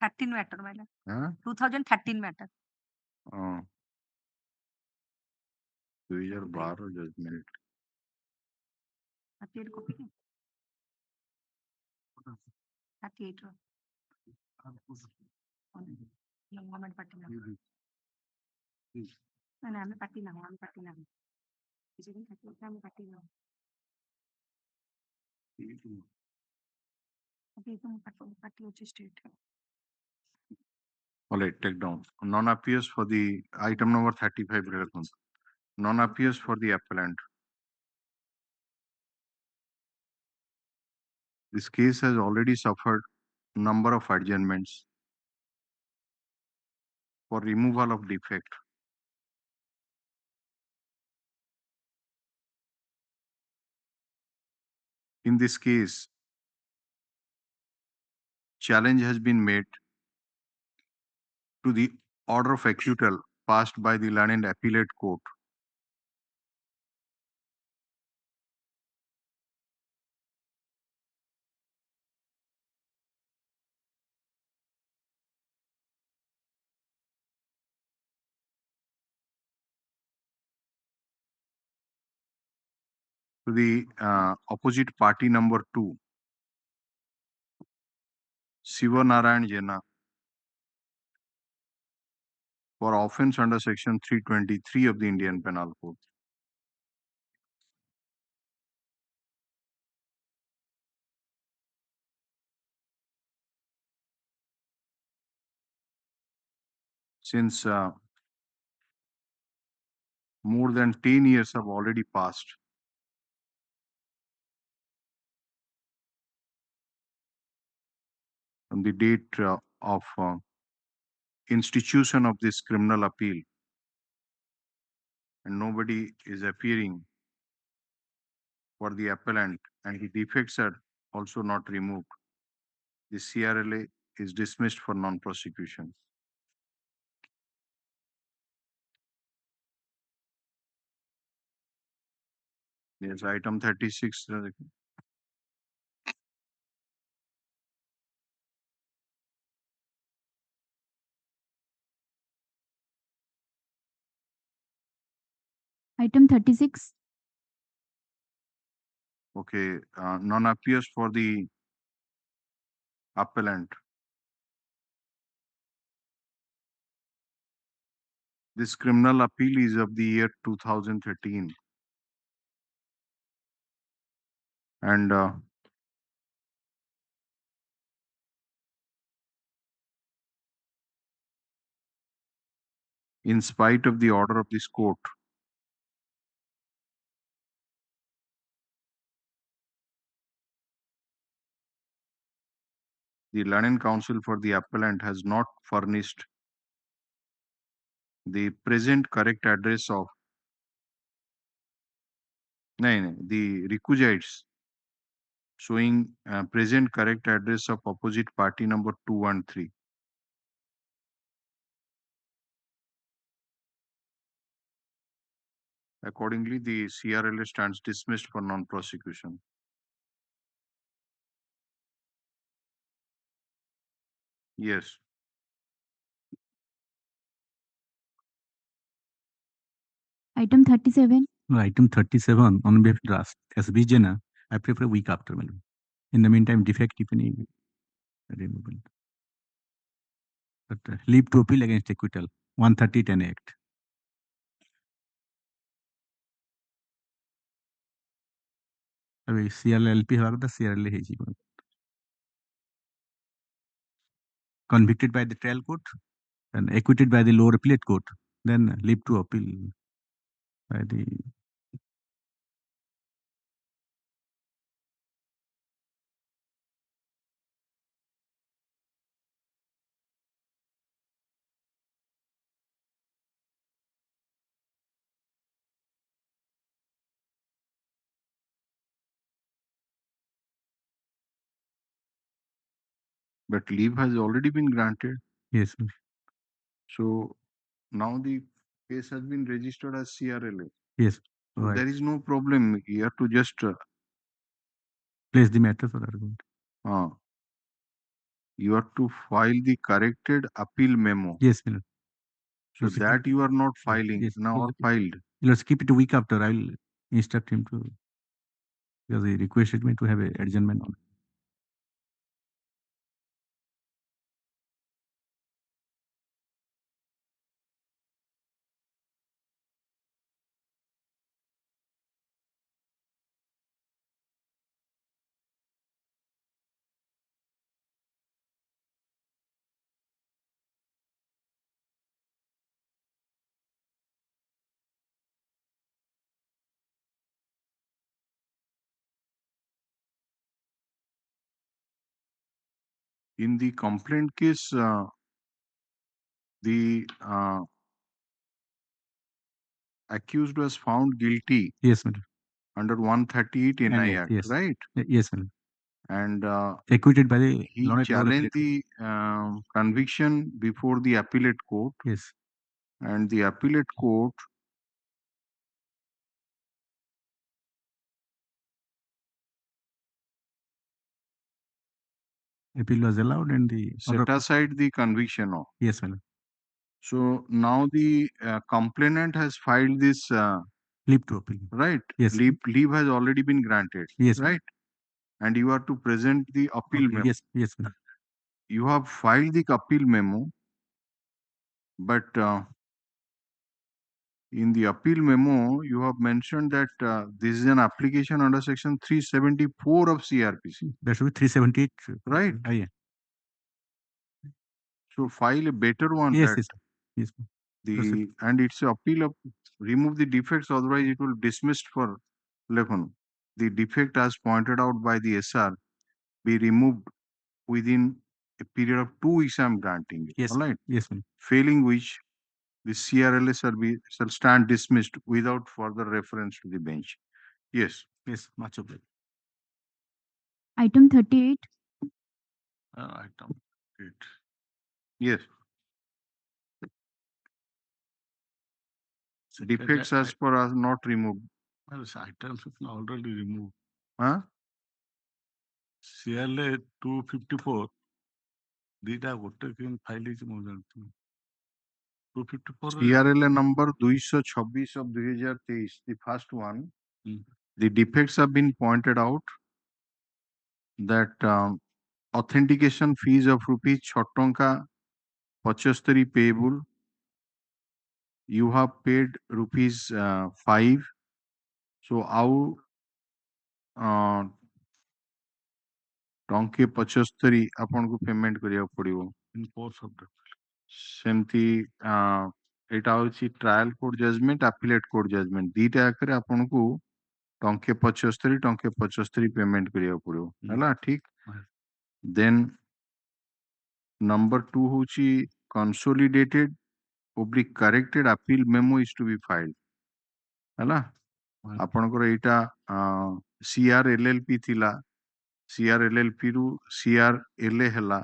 13 matter, my lord. हाँ 2013 matter. 2012 judgment 38 copy नहीं? 38 रो. हमें पट्टी ना. नहीं हमें पट्टी ना किसी दिन हमें पट्टी ना. अभी तुम पट्टी उच्च स्टेट है. all right take down non-appears for the item number 35 non-appears for the appellant. This case has already suffered number of adjournments for removal of defect. In this case, challenge has been made to the order of acquittal passed by the learned appellate court to the opposite party number 2, Siva Narayan Jena, for offense under section 323 of the Indian Penal Code. Since more than 10 years have already passed, from the date of institution of this criminal appeal, and nobody is appearing for the appellant, and the defects are also not removed, the CRLA is dismissed for non-prosecution. Yes, item 36. Item 36. Okay, none appears for the appellant. This criminal appeal is of the year 2013. And in spite of the order of this court, the learned counsel for the appellant has not furnished the present correct address of the requisites showing present correct address of opposite party number 2 and 3. Accordingly, the CRLA stands dismissed for non-prosecution. Yes. Item 37. No, item 37 on behalf of draft S.B. Jena, I prefer a week after, madam. In the meantime, defect if any removal. But leave to appeal against acquittal 13010 Act. अभी CRLP होगा तो CRL है जी convicted by the trial court and acquitted by the lower appellate court, then leave to appeal by the But leave has already been granted. Yes. So now the case has been registered as CRLA. Yes. So Right. there is no problem. You have to just place the matter for argument. You have to file the corrected appeal memo. Yes, madam. So that you are not filing. Yes. Now filed. Let's keep it a week after. I will instruct him to, because he requested me to have a adjournment on. In the complaint case, the accused was found guilty. Yes, madam. Under 138 NI Act, yes. right? Yes, madam. And acquitted by the he challenged the conviction before the appellate court. Yes. And the appellate court appeal was allowed and the set aside the conviction of. Yes, madam. So now the complainant has filed this Leave to appeal. right? Yes. Leave has already been granted, Yes. right? And you are to present the appeal memo. Yes. Yes. You have filed the appeal memo, but in the appeal memo, you have mentioned that this is an application under section 374 of CRPC. That should be 378. Right. Yeah. So file a better one. Yes. That Yes. and it's a appeal of remove the defects, otherwise it will dismissed for Lekhon. The defect as pointed out by the SR be removed within a period of 2 weeks. I'm granting it. Yes. All right. Yes. Failing which the CRLA shall stand dismissed without further reference to the bench. Yes. Yes. Much obliged. Item 38. Item 8. Yes. Defects as per are not removed. Items already removed. Huh? CLA 254. Dita ଗୋଟେ କେମିତି file ହେଇଛି ମୁଁ ଜାଣିଥିଲି 254 CRLA number 226 of 2023, the first one. The defects have been pointed out that authentication fees of rupees 6 टंका 75 payable. You have paid rupees 5. So how टंके 75 आपनको payment करिया पड़िबो in course of the सेमती एटा होची trial court judgment appellate court judgment दीटा आकरे आपनको टंके 75 पेमेंट करिया पड़िबो हला ठीक देन नंबर 2 होची consolidated oblique corrected appeal memo is to be filed हला आपनकर एटा CRLLP थिला CRLLP रु CRLA हला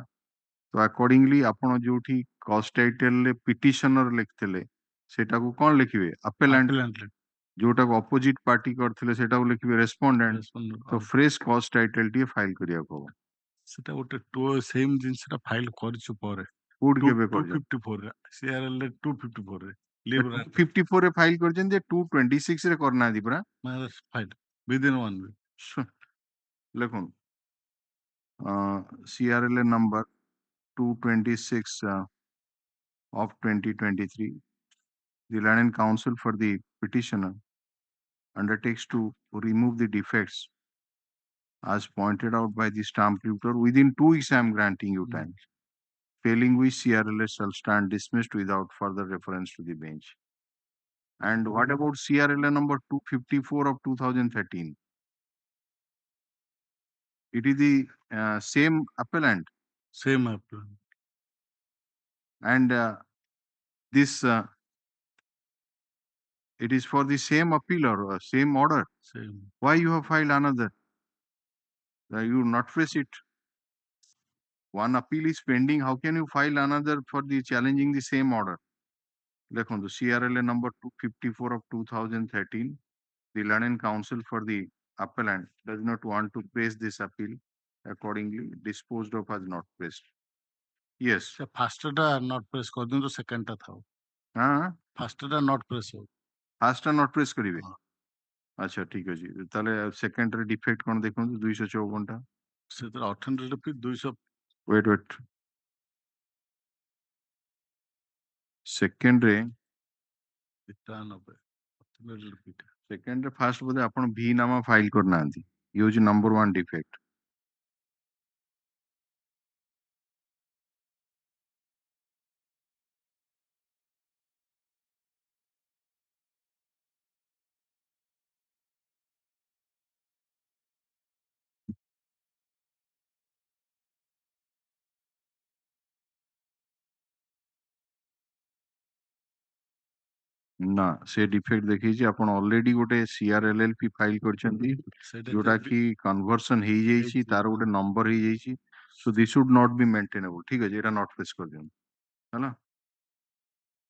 तो अकॉर्डिंगली आपण जोठी कॉस्ट टाइटल ले पिटिशनर लिखथिले सेटा को कोन लिखिबे अपेलेंट जोटा को अपोजिट पार्टी करथिले सेटा को लिखिबे रेस्पोंडेंट तो fresh cause title T file करिया को सेटा गोटे टू सेम जिनसटा फाइल करछु परे कोड केबे कर 254 रे CRL 254 रे 254 रे फाइल करजन जे 226 रे करना दी परा फाइल विद इन 1 वीक लिखुन CRL number 226 of 2023, the Land Council for the petitioner undertakes to remove the defects as pointed out by the stamp tutor within 2 weeks. I am granting you time. Failing which CRLS shall stand dismissed without further reference to the bench. And what about CRLA number 254 of 2013? It is the same appellant. Same appellant. And this it is for the same appeal or same order. Same. Why you have filed another? You not face it. One appeal is pending. How can you file another for the challenging the same order? Lekhon the CRLA number 254 of 2013. The London Council for the appellant does not want to press this appeal. Accordingly, disposed of as not pressed. Yes. So faster da not press कर दूं तो second टा था. हाँ. Faster da not press हो. Faster not press करिवे. अच्छा ठीक है जी. ताले second रे defect कौन देखूं तो 254 टा. से तो 800 रुपये 200. Wait. Second रे. इतना नब्बे. 800 रुपये. Second रे first बोले अपन भी नामा file करना थी. ये जो number 1 defect. ना से डिफेक्ट देखी जे अपन ऑलरेडी गोटे CRLLP फाइल करछंती जोटा की कन्वर्सन हे जाईची तार गोटे नंबर हे जाईची so this should not be maintainable ठीक है एटा नॉट प्रेस कर देन हैना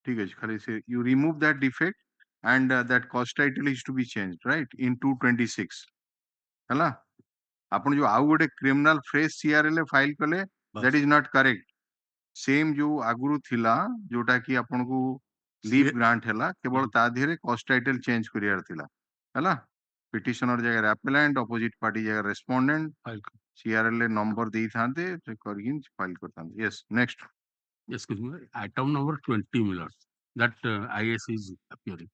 ठीक है खाली से you remove that defect and that cost title is to be changed right in 226 हैला अपन जो आउ गोटे क्रिमिनल फ्रेश CRLA फाइल कले that is not correct same जो आगुरु थिला जोटा की अपन को लीव ग्रांट हैला केवल ता धीरे कॉस्ट टाइटल चेंज करियार थिला हैला पिटिशनर जगह appellant opposite party जगह respondent CRL ले नंबर देई थांते करगिन file करतांते yes next excuse me, item number 20 Miller. That IS is appearing.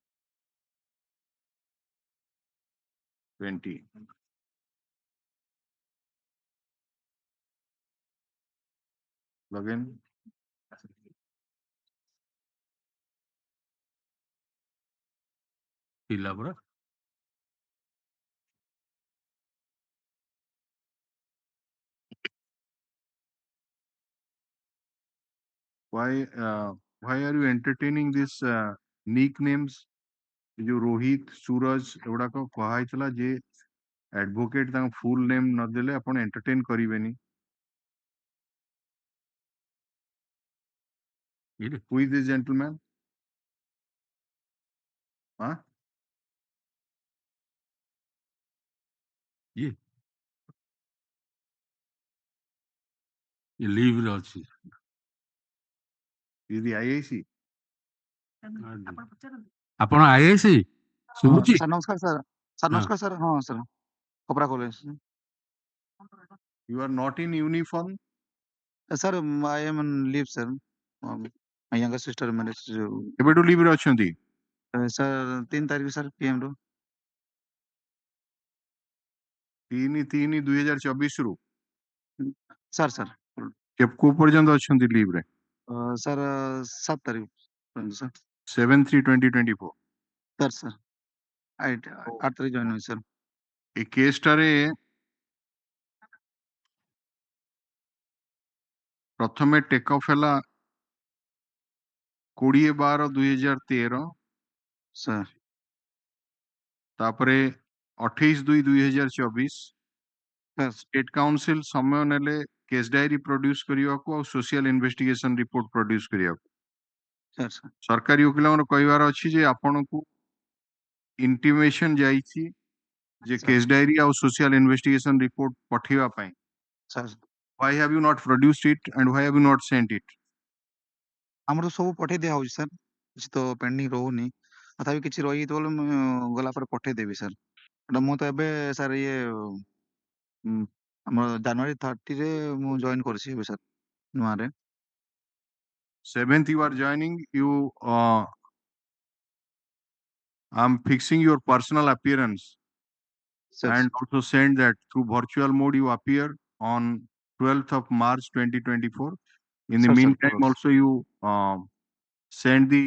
20 login Pilabra. why are you entertaining this nicknames जो रोहित सूरज एगुड़ा को कहाइतला जे एडवोकेट तांग फुल नेम न देले अपन एंटरटेन करिवेनी who is this gentleman huh ये लीव रे अछि is the IIC आपण आईआईसी सुबुची सर नमस्कार सर सर नमस्कार सर हाँ सर कपड़ा college you are not in uniform sir I am on leave sir my younger sister marriage केबेटू लीव रे अछंती सर 3 तारीख सर पीएम रो 3/3/2024 रु सर सर केबको पर्यंत अछंती लीव रे सर 7 तारीख सर 7/3/2024 सर सर 8 तारीख जॉइन हुई सर ए केस टारे प्रथमे टेक ऑफ हैला 20/12/2013 सर तापरे 28/2/2024 स्टेट काउंसिल समय नेले केस डायरी प्रोड्यूस करिया को सोशल इन्वेस्टिगेशन रिपोर्ट प्रोड्यूस करिया सर सर सरकारी वकील कहबार अछि जे आपन को इंटिमेशन जाईछि जे केस डायरी और सोशल इन्वेस्टिगेशन रिपोर्ट पठेवा पई sir why have you not produced it and why have you not sent it हमरो सब पठे दिया होई सर किछ तो पेंडिंग रहउनी तथापि किछ रही तो गला पर पठे देबी सर मु तो एबे सर ये हमर जनवरी 30 रे मु जॉइन करछि एबे सर नुआ रे 7th you are joining you I'm fixing your personal appearance sir, and also send that through virtual mode you appear on 12th of March 2024 in the sir, meantime sir, also you send the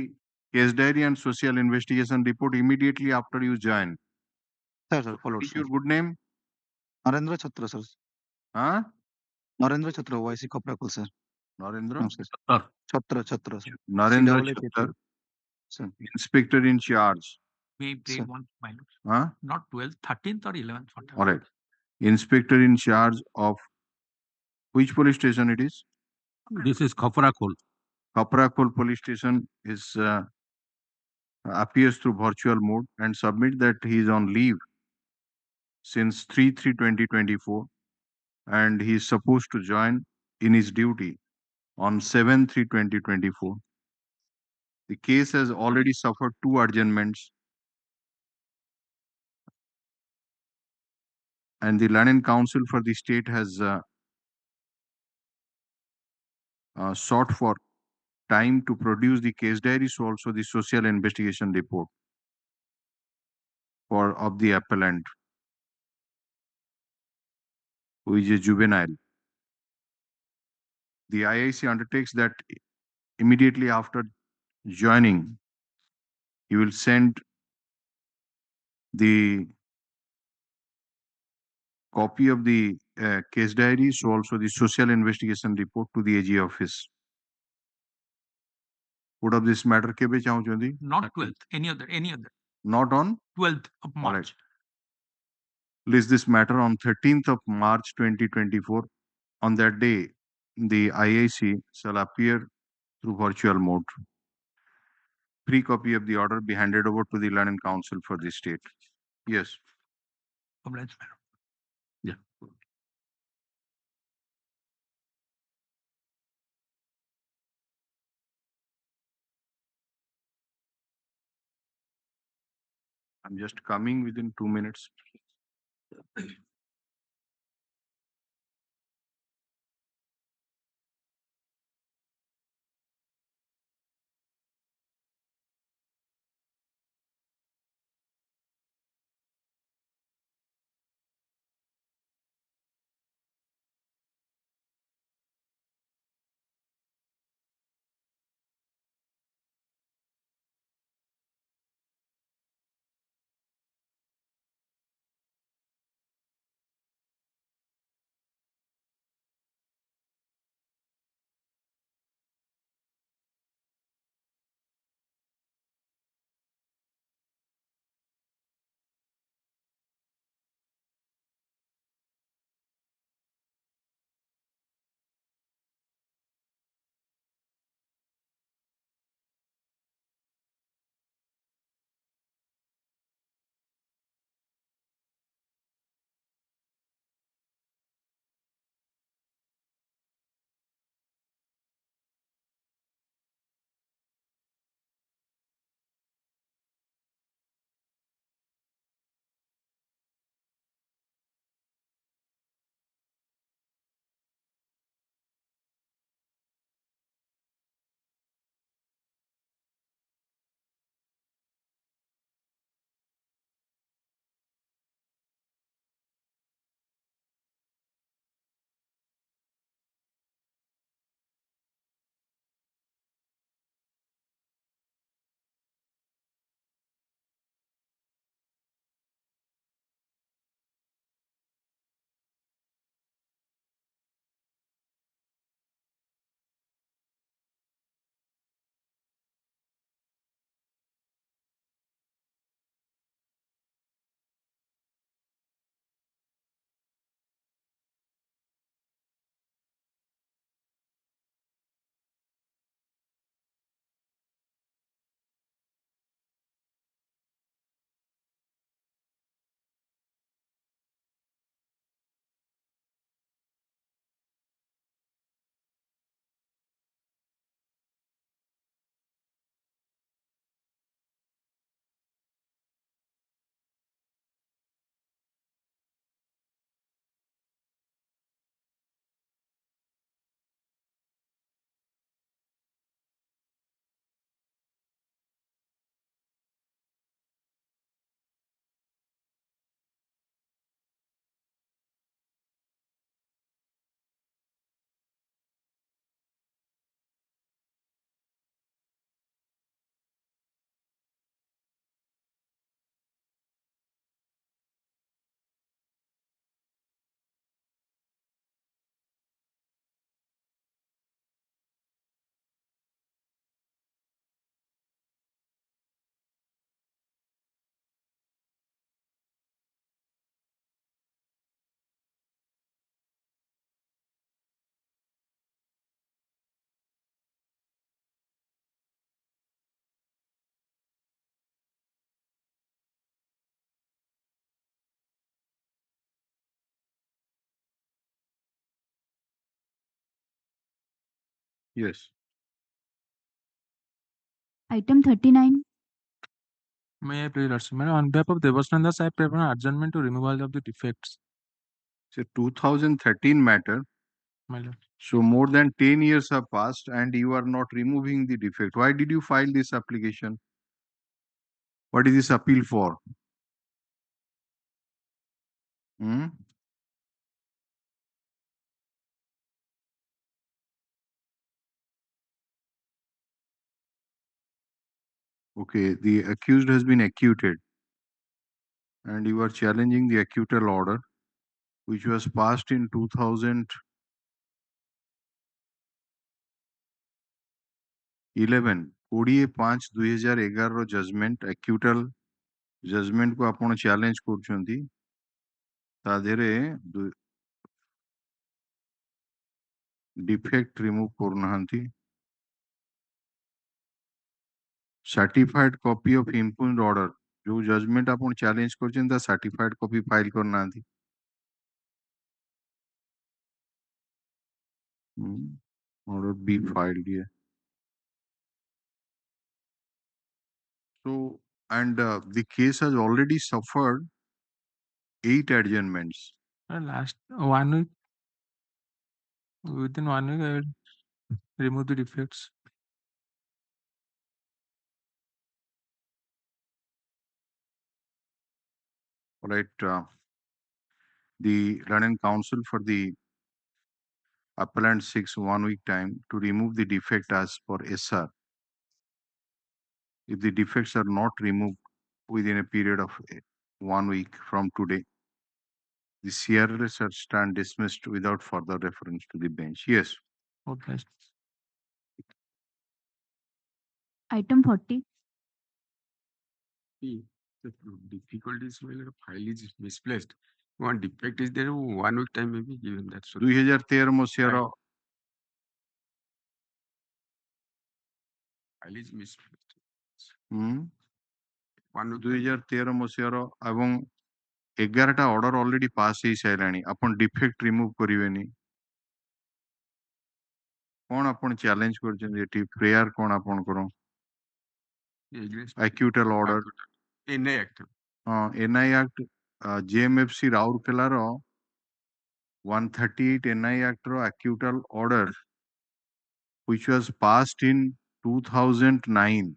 case diary and social investigation report immediately after you join sir, followed what is sir. your good name Narendra Chhatra sir. huh Narendra Chhatra YC Koprakul sir. Narendra Chhatra sir. Narendra CAAT, Chhattar, sir. inspector in charge We Sir. one minus. huh Not 12th, 13th or 11th. Whatever. all right inspector in charge of which police station it is this is Khaprakol Police station is appears through virtual mode and submit that he is on leave since 3/3/2024 and he is supposed to join in his duty on 7/3/2024. The case has already suffered 2 adjournments and the Learning Council for the state has sought for time to produce the case diary, so also the social investigation report of the appellant, who is a juvenile. The IIC undertakes that immediately after joining, he will send the copy of the case diary, so also the social investigation report to the AG office. What of this matter kebe chahuchandi? Not 12th, any other. Not on 12th of March. all right. List this matter on 13th of March 2024. On that day, the IIC shall appear through virtual mode. Pre-copy of the order be handed over to the Learning Council for the state. Yes. Compliance, madam. yeah I'm just coming within 2 minutes. Yes. Item 39. May I please, Lordship? On behalf of Devasnandas, I prepare an adjournment to removal of the defects. It's a 2013 matter. My lord. So more than 10 years have passed and you are not removing the defect. Why did you file this application? What is this appeal for? Hmm? Okay, the accused has been acquitted and you are challenging the acquittal order which was passed in 2011 20/5/2011 judgment acquittal judgment को आपण challenge करछंती ता देरे defect remove करनाहांती certified copy of impugned order जो judgment आपण challenge करछन ता सर्टिफाइड कॉपी फाइल करनाहांती order be filed here. So and the case has already suffered 8 adjournments. Last 1 week, within 1 week, I will remove the defects. All right. The learned counsel for the appellant seeks 1 week time to remove the defect as per SR. If the defects are not removed within a period of 1 week from today, the CRLs shall stand dismissed without further reference to the bench. Yes. Okay. Item 40. The difficulty is when a file is misplaced. One defect is there, 1 week time may be given. That's all. 2013 ମସିହାର File is misplaced. 2013 ମସିହାର ଏବଂ 11ଟା order already pass ହେଇସାରିଲାଣି ଆପଣ defect remove କରିବେନି କଣ ଆପଣ challenge କରିଛନ୍ତି ଏଠି ପ୍ରେୟାର କଣ ଆପଣଙ୍କର ଆକ୍ୟୁଟାଲ ଅର୍ଡର NI Act. ହଁ NI ଆକ୍ଟ JMFC ରାଉରକେଲାର 138 NI Act ର ଆକ୍ୟୁଟାଲ order which was passed in 2009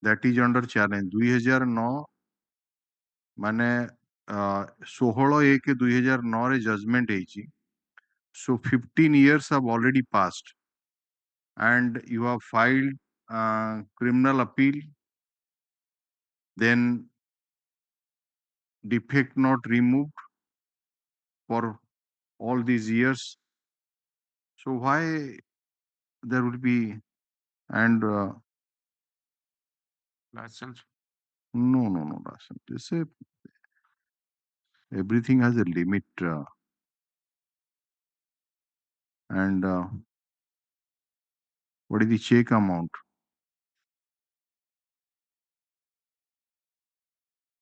that is under challenge 2009 ମାନେ 16/1/2009 ରେ judgment ହେଇଛି so 15 years have already passed and you have filed criminal appeal then defect not removed for all these years so why there would be and License. no this everything has a limit and what is the check amount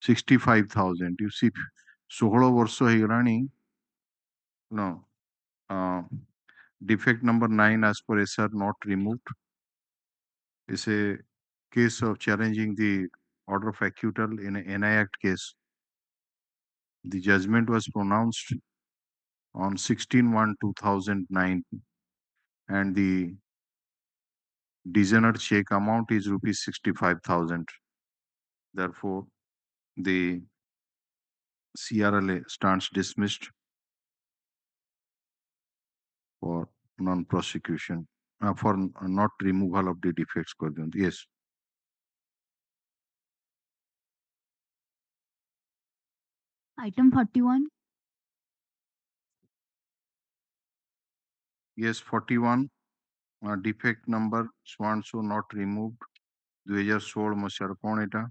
65,000 you see 16 ବର୍ଷ ହେଇଗଲାଣି no defect number 9 as per SR not removed is a case of challenging the order of acquittal in an NI Act case. The judgment was pronounced on 16/1/2009 and the dishonored check amount is rupees 65,000. Therefore, the CRLA stands dismissed for non-prosecution, for not removal of the defects. Yes. Item 41. Yes, 41. Defect number so not removed 2016 ମସିହାର କଣ ଏଟା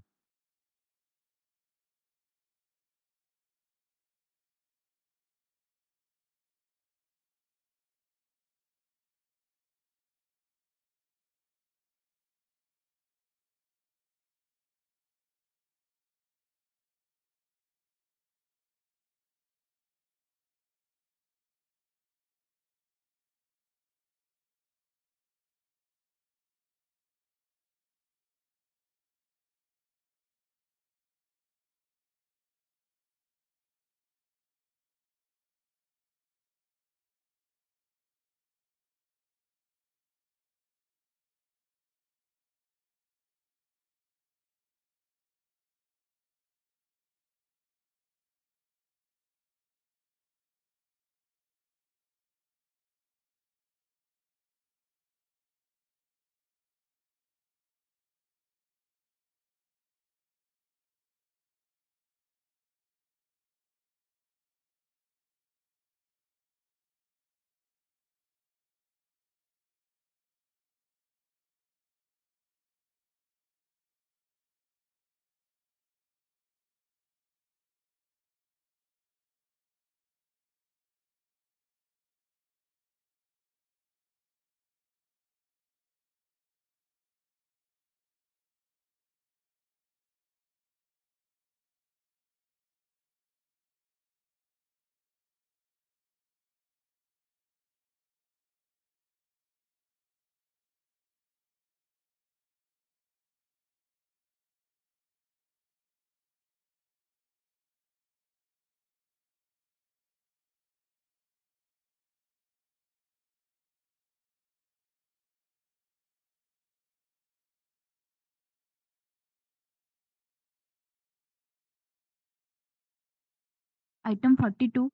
Item 42.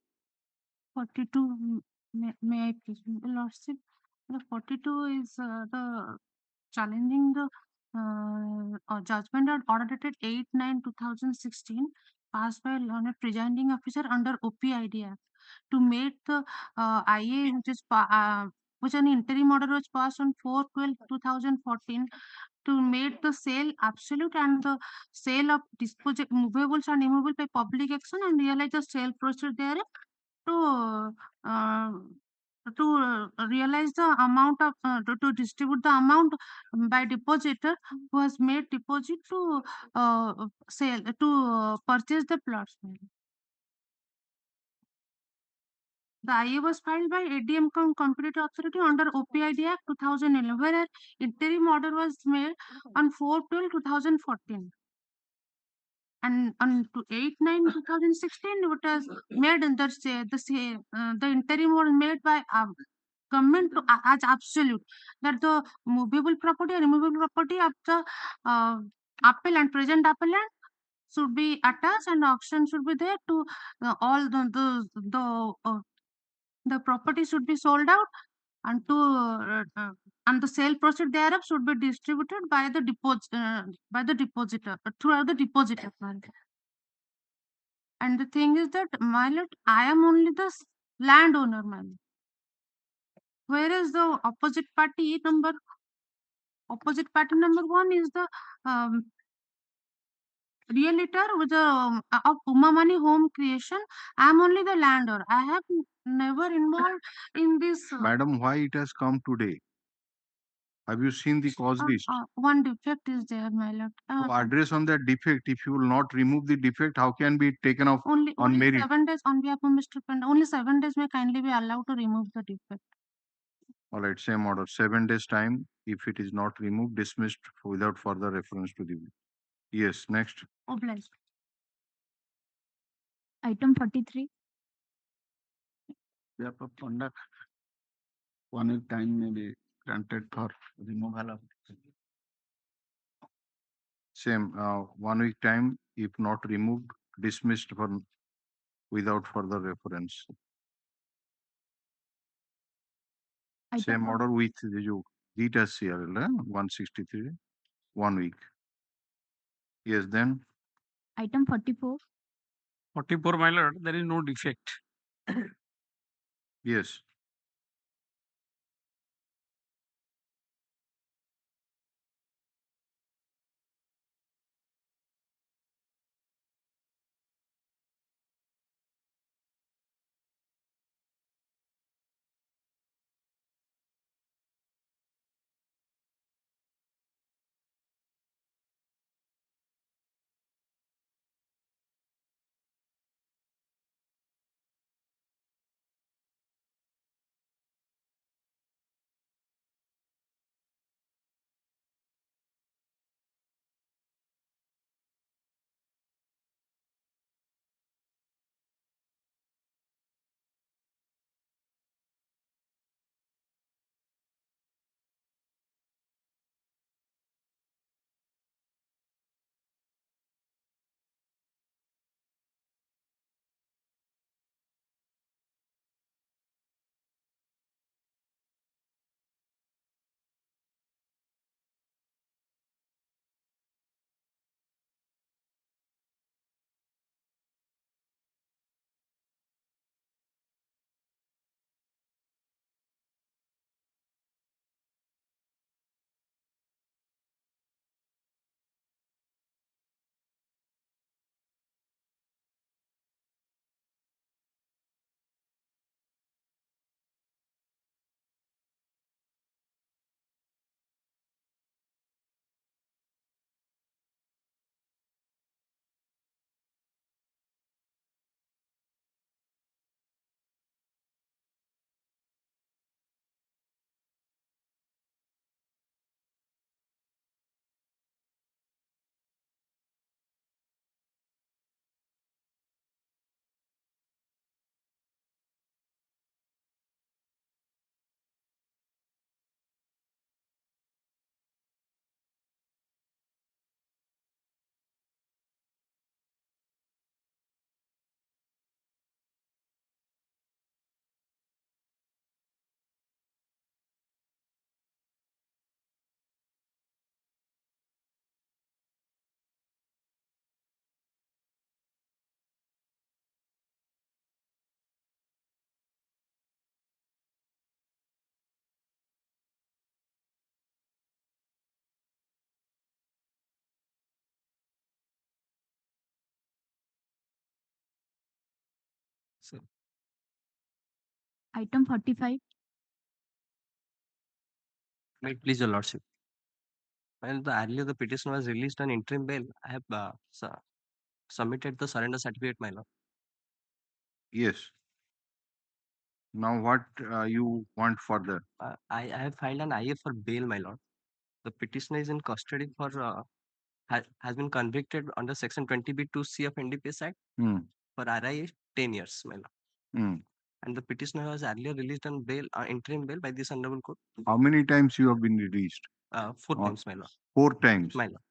42, may I please, Lordship? The 42 is the challenging the judgment order dated 8/9/2016 passed by learned presiding officer under OPID Act to make the IA which an interim order was passed on 4/12/2014 to make the sale absolute and the sale of movables and immovable by public action and realize the sale procedure there to uh, realize the amount of to distribute the amount by depositor who has made deposit to sale to purchase the plots. The IA was filed by ADM Competitive Authority under OPID Act 2011, where interim order was made on 4/12/2014. And on to 8/9/2016, it was made in the interim was made by government as absolute that the movable property and immovable property of the appellant, present appellant, should be attached and auction should be there to all the property should be sold out and to and the sale proceed thereof should be distributed by the depositor throughout the depositor. And the thing is that, my lord, I am only the landowner, my lord. Whereas the opposite party number one is the realtor with the of Umamani home creation. I am only the landowner. I have never involved in this. Madam, why it has come today? Have you seen the cause list? One defect is there, my lord. So address on that defect. If you will not remove the defect, how can be taken off only on merit? 7 days on behalf of Mr. Panda. Only 7 days may kindly be allowed to remove the defect. All right, same order. 7 days time. If it is not removed, dismissed without further reference to the. Yes, next. Obliged. Item 43. Therefore, conduct 1 week time may be granted for removal of. Same 1 week time. If not removed, dismissed for without further reference. Same order with the data CRL 163, 1 week. Yes, then. Item 44. 44, my lord, there is no defect. Yes. So, Item 45. May it please your lordship. When the earlier the petition was released on interim bail, I have submitted the surrender certificate, my lord. Yes. Now what you want further? I have filed an IA for bail, my lord. The petitioner is in custody for has been convicted under section 20B2C of NDPS Act for RIA 10 years, my lord. And the petitioner was earlier released on bail, interim bail by this honorable court. How many times you have been released? 4 times, my lord. 4 times. My lord.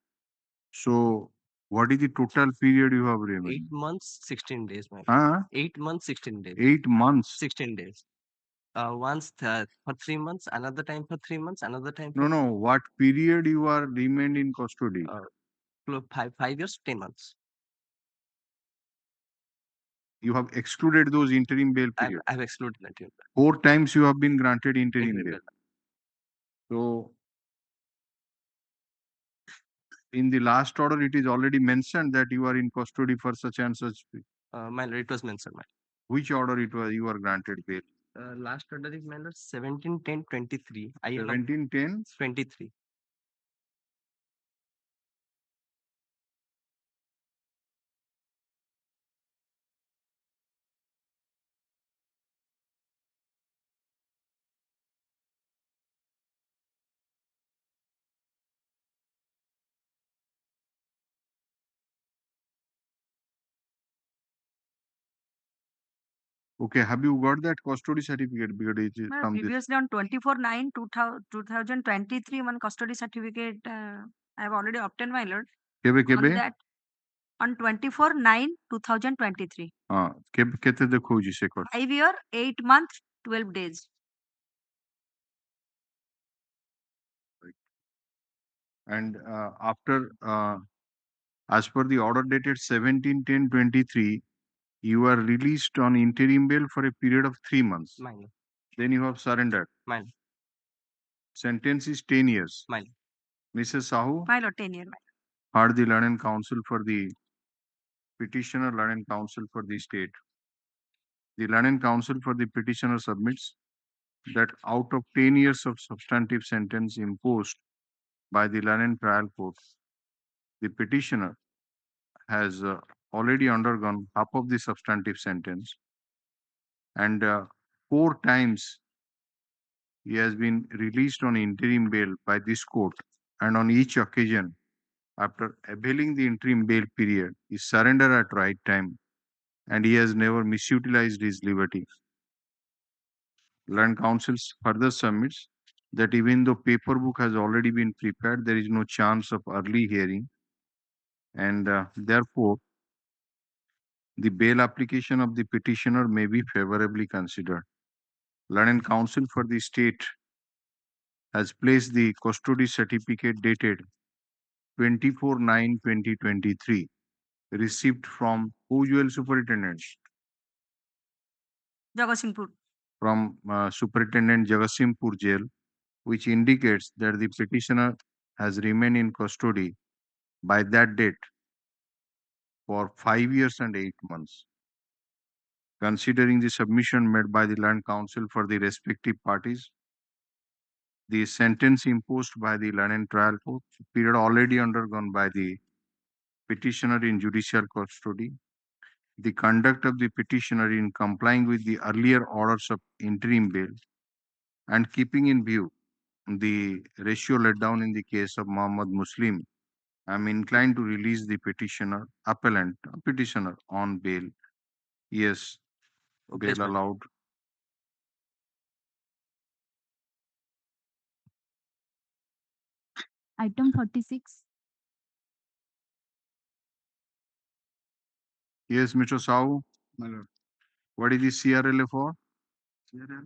So what is the total period you have remained? 8 months, 16 days, my lord. 8 months, 16 days. 8 months. 16 days. Once for 3 months, another time for 3 months, another time for No. What period you are remained in custody? 5 years, 10 months. You have excluded those interim bail period. I have excluded that. 4 times you have been granted interim bail. So in the last order, it is already mentioned that you are in custody for such and such. My lord, it was mentioned, my. Which order it was you are granted bail? Last order is my lord 17/10/23. 17/10/23. Okay, have you got that custody certificate? Because it is from this. Previously on 24/9/2023, one custody certificate I have already obtained, my lord. On that, on 24/9/2023. କେତେ ଦେଖଉଛି ସେ court? 5 year, 8 months, 12 days. And after, as per the order dated 17/10/23, you are released on interim bail for a period of 3 months. Mine. Then you have surrendered. Mine. Sentence is 10 years. Mine. Mrs. Sahu? My lord, 10 year. Heard the learned counsel for the petitioner, learned counsel for the state. The learned counsel for the petitioner submits that out of 10 years of substantive sentence imposed by the learned trial court, the petitioner has already undergone half of the substantive sentence, and 4 times he has been released on interim bail by this court, and on each occasion, after availing the interim bail period, he surrendered at right time, and he has never misutilized his liberty. Learned counsel further submits that even though paper book has already been prepared, there is no chance of early hearing, and therefore the bail application of the petitioner may be favorably considered. Learned counsel for the state has placed the custody certificate dated 24/9/2023 received from who, Jewel Superintendent? Jagatsinghpur. From Superintendent Jagatsinghpur Jail, which indicates that the petitioner has remained in custody by that date for 5 years and 8 months. Considering the submission made by the Land Council for the respective parties, the sentence imposed by the Land Trial Court, period already undergone by the petitioner in judicial custody, the conduct of the petitioner in complying with the earlier orders of interim bail, and keeping in view the ratio laid down in the case of Muhammad Muslim, I am inclined to release the petitioner, appellant, petitioner on bail. Yes, bail allowed. Item 46. Yes, Mr. Sahu. My lord. What is the CRLA for? CRL?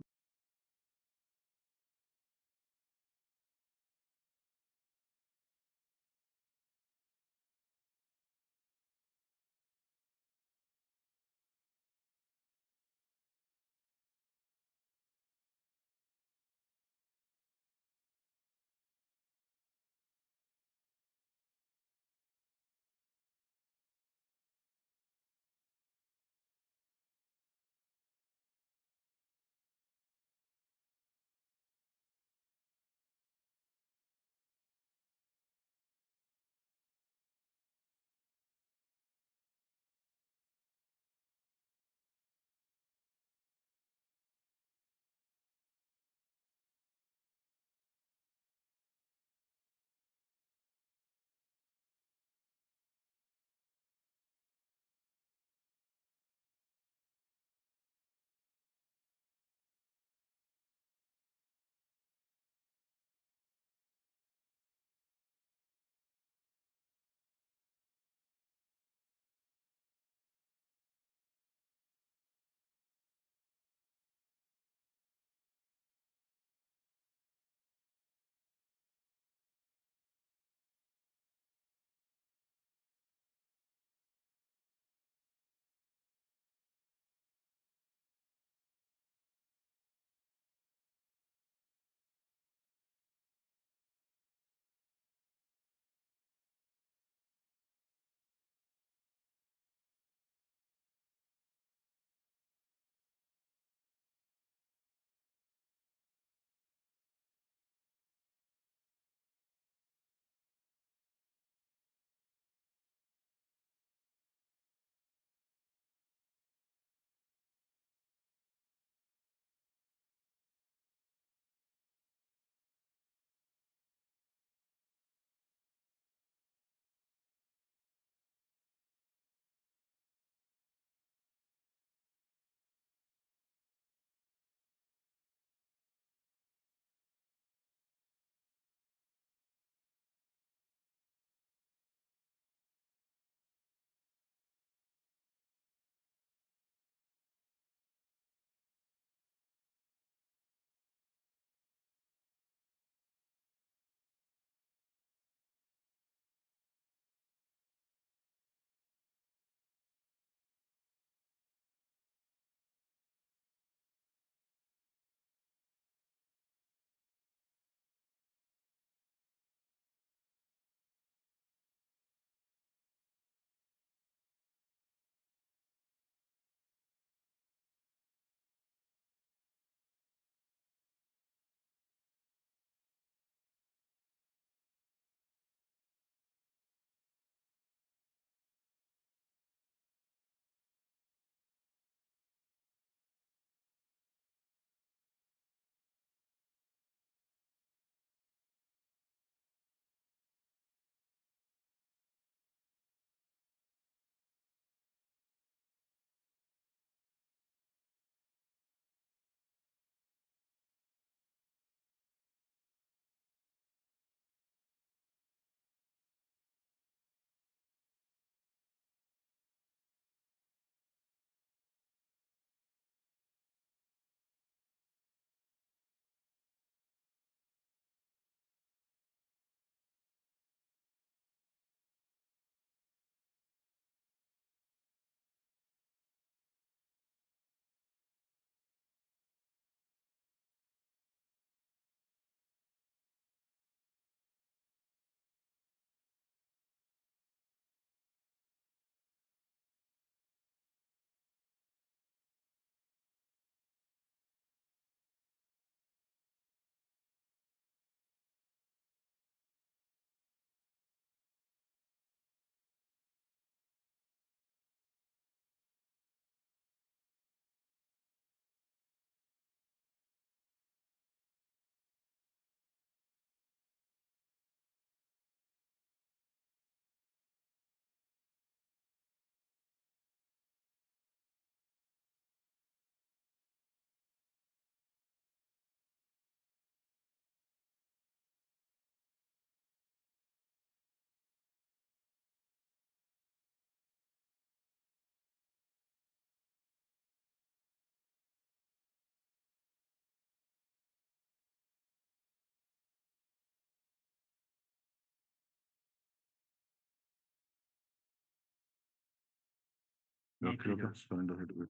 Surrender certificate.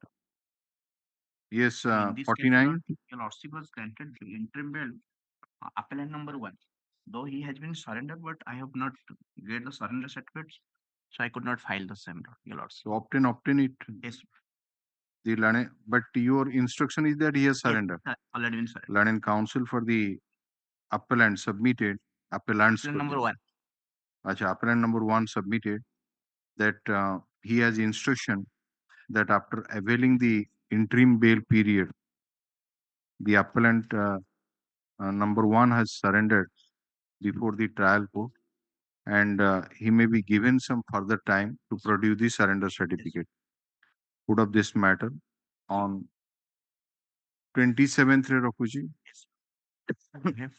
Yes, In this case, 49. Your Lordship was granted the interim bail, appellant number 1. Though he has been surrendered, but I have not get the surrender certificates, so I could not file the same, Your Lordship. So obtain it. Yes, The Lane, but your instruction is that he has yes, surrendered. already been surrendered. Lane counsel for the appellant submitted. Appellants. Appellant number 1. Acha, appellant number 1 submitted that he has instruction that after availing the interim bail period, the appellant number 1 has surrendered before the trial court, and he may be given some further time to produce the surrender certificate. Put up this matter on 27th Rakuji,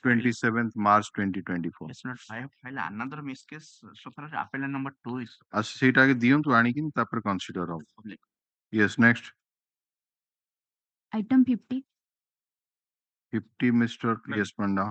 27th March 2024. Yes, Lord, I have filed another miss case so far as appellant number 2 is ସେଇଟା ଆଗେ ଦିଅନ୍ତୁ ଆଣିକି ତାପରେ consider ହବ. public. Yes, next. Item 50. 50 Mr. Yes, Panda.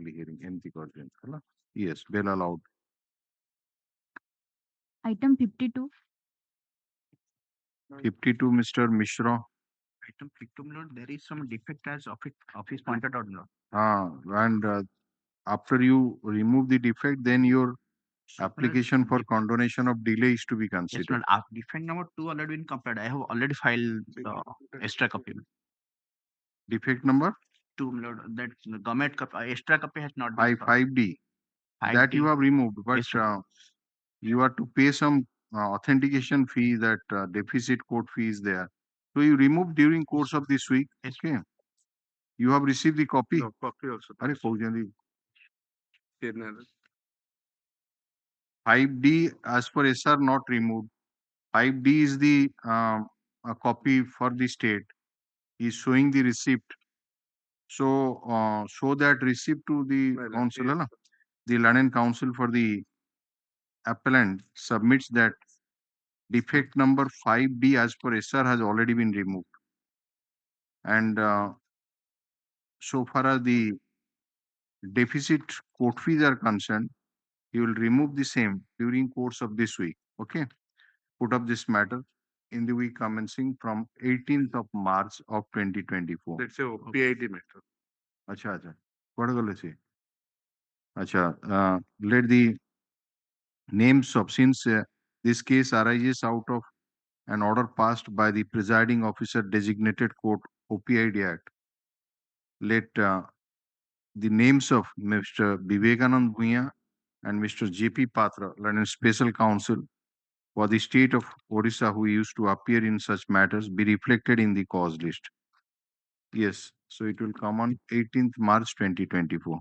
early hearing. Anything urgent. Yes, bail allowed. Item 52. 52, Mr. Mishra. Item 52, my lord, there is some defect as office pointed out, my lord. And after you remove the defect, then your application for condonation of delay is to be Yes, considered. my lord. Defect number 2 already been compared. I have already filed the extra copy. Defect number 2, my lord. That the government copy, extra copy has not been 5D. That you have removed, but Yes, sir. you are to pay some authentication fee, that deficit court fee is there. So you remove during course of this week. Okay. You have received the copy? No, copy also. Are you 10 5D as per SR not removed. 5D is the a copy for the state. Is showing the receipt. So show that receipt to the counsel. yes. Na? The learned counsel for the appellant submits that defect number 5D as per SR has already been removed. And so far as the deficit court fees are concerned, you will remove the same during course of this week. Okay. Put up this matter in the week commencing from 18th of March of 2024. Let's say PID matter. Acha. What will I say? Acha, let the names of, since this case arises out of an order passed by the presiding officer designated court OPID Act, let the names of Mr. Vivekanand Bhuya and Mr. J.P. Patra, learned special counsel for the state of Orissa who used to appear in such matters, be reflected in the cause list. Yes, so it will come on 18th March 2024.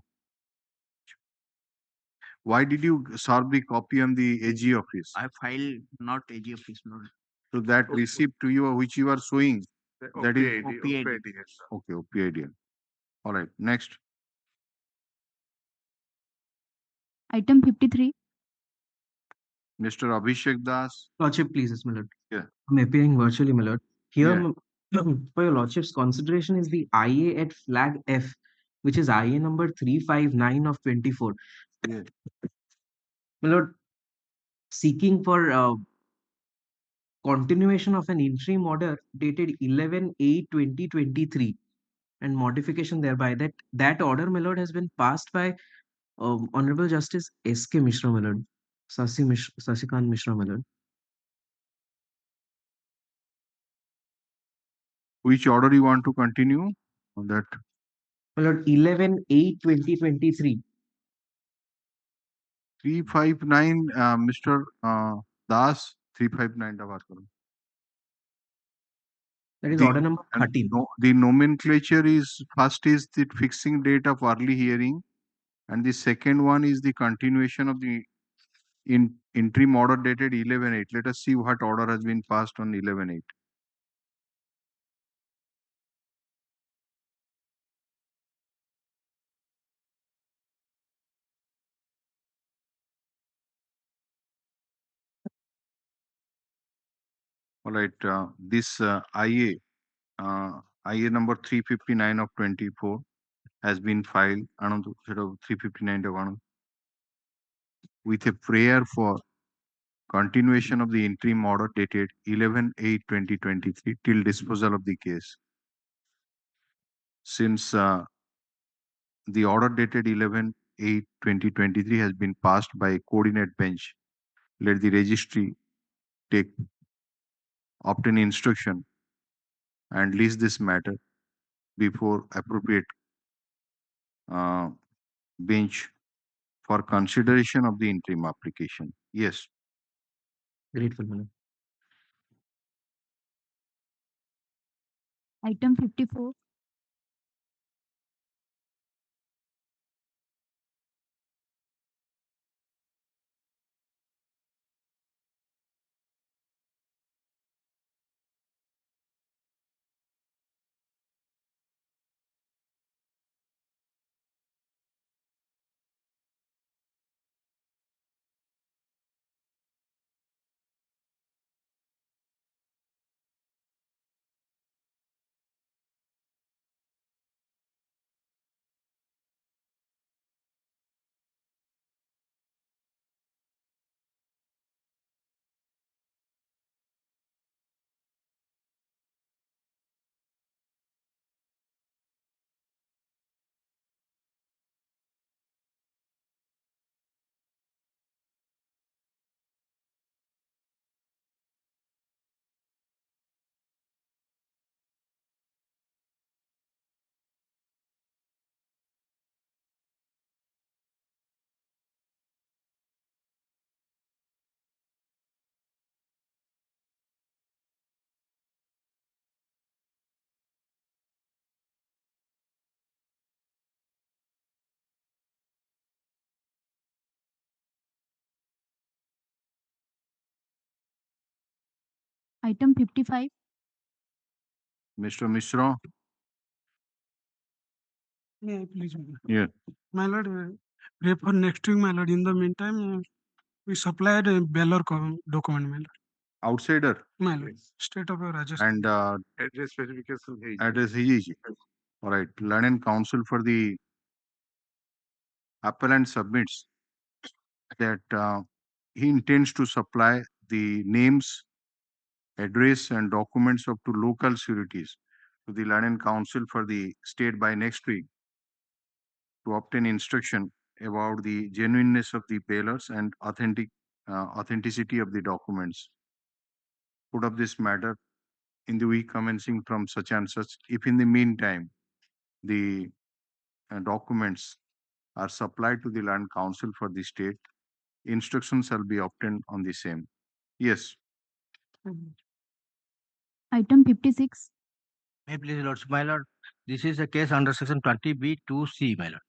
Why did you serve the copy on the AG office? I filed not AG office, no. So that receipt to you which you are showing, that is OPID, yes, sir. okay, OPID. All right, next. Item 53. Mr. Abhishek Das. Lordship, please, my lord. Yeah. I'm appearing virtually, my lord. Here, Yeah. for your lordship's consideration is the IA at flag F, which is IA number 359 of 24. Yeah. My lord, seeking for continuation of an interim order dated 11/8/2023 and modification thereby. That order, my lord, has been passed by Honorable Justice S.K. Mishra, my lord. Sasikant Mishra, my lord. Which order you want to continue on that? My lord, 11/8/2023. 359, Mr. Das, 359 da baat karo. That is order number 13. The nomenclature is, first is the fixing date of early hearing, and the second one is the continuation of the interim order dated 11/8. Let us see what order has been passed on 11/8. All right, this IA number 359 of 24 has been filed, Anand, instead of 359 of Anand, with a prayer for continuation of the interim order dated 11/8/2023 till disposal of the case. Since the order dated 11/8/2023 has been passed by a coordinate bench, let the registry obtain instruction and list this matter before appropriate bench for consideration of the interim application. Yes. Grateful, my lord. Item 54. Item 55. Mr. Mishra? Yeah, please. Yeah. My lord, pray for next week, my lord. In the meantime, we supplied a Baylor document, my lord. Outsider? My lord, state of Rajasthan. And address verification address he. All right. Learn and counsel for the appellant submits that he intends to supply the names, address, and documents of two local sureties to the Learn and Counsel for the state by next week to obtain instruction about the genuineness of the bailers and authenticity of the documents. Put up this matter in the week commencing from such and such. If in the meantime the documents are supplied to the Land Council for the state, instructions shall be obtained on the same. Yes. Item 56. May please, Lordship, my lord. This is a case under section 20B2C, my lord,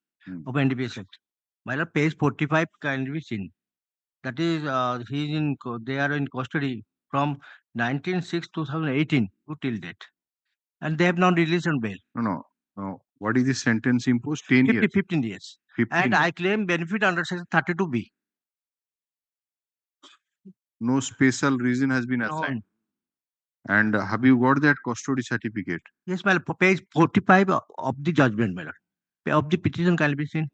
of NDPS Act. My lord, page 45 can be seen. That is, they are in custody from 19/6/2018 to till date, and they have not released on bail. No. What is the sentence imposed? 10 years. 15 years. 15 and years. I claim benefit under section 32B. No special reason has been assigned. And have you got that custody certificate? Yes, my lord. Page 45 of the judgment, my lord. Of the petition can be seen.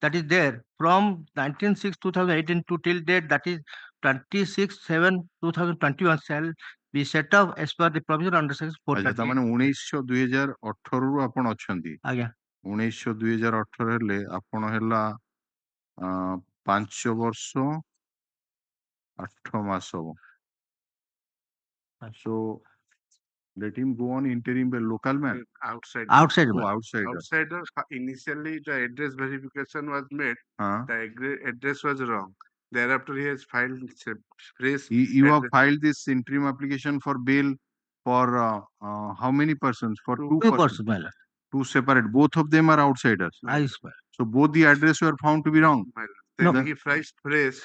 That is there from 19/6/2018 to till date, that is 26/7/2021 shall be set up as per the provision under section 438. ମାନେ 19/2018 ରୁ ଆପଣ ଅଛନ୍ତି। ଆଜ୍ଞା। 19/2018 ହେଲେ ଆପଣ ହେଲା 5 ବର୍ଷ 8 ମାସ ହବ। So let him go on interim by local man. Outside. Outside. Oh, outsider. Outsider. Initially, the address verification was made. The address was wrong. Thereafter, he has filed fresh. You have filed this interim application for bail for how many persons? For two persons. My lord. Two separate. Both of them are outsiders. I swear. So both the address were found to be wrong. Then he filed fresh.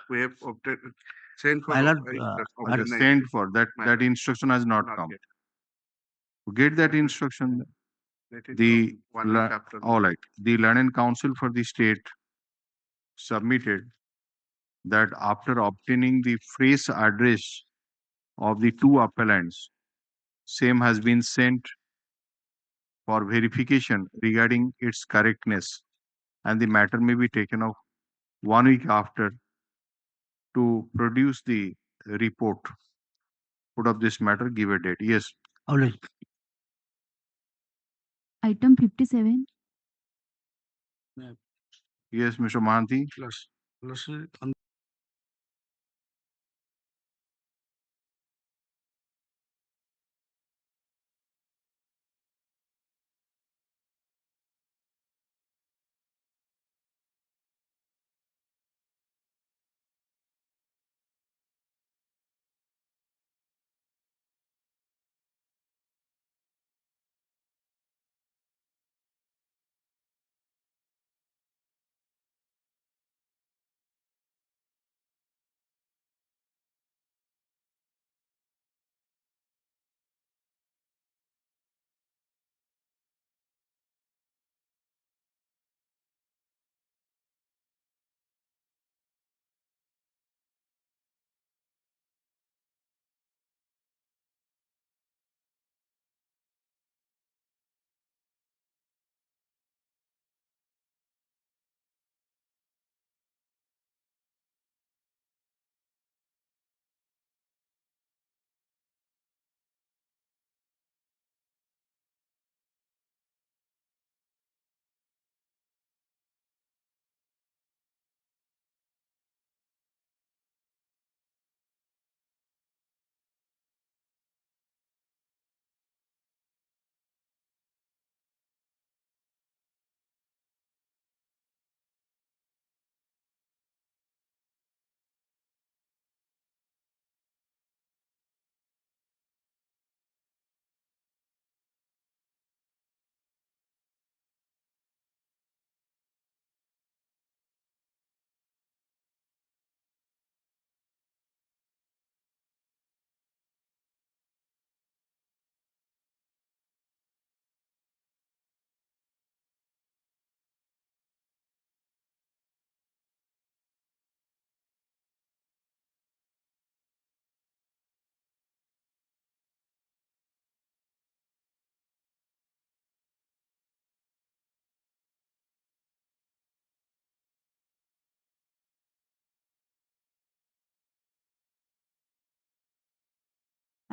We have obtained. Sent for My lord, sent for that instruction has not come. Yet. To get that instruction, all right, the Learn and Counsel for the state submitted that after obtaining the fresh address of the two appellants, same has been sent for verification regarding its correctness, and the matter may be taken up 1 week after to produce the report. Put up this matter, give a date. Yes. Always. Item 57. Yes, Mr. Mahanti.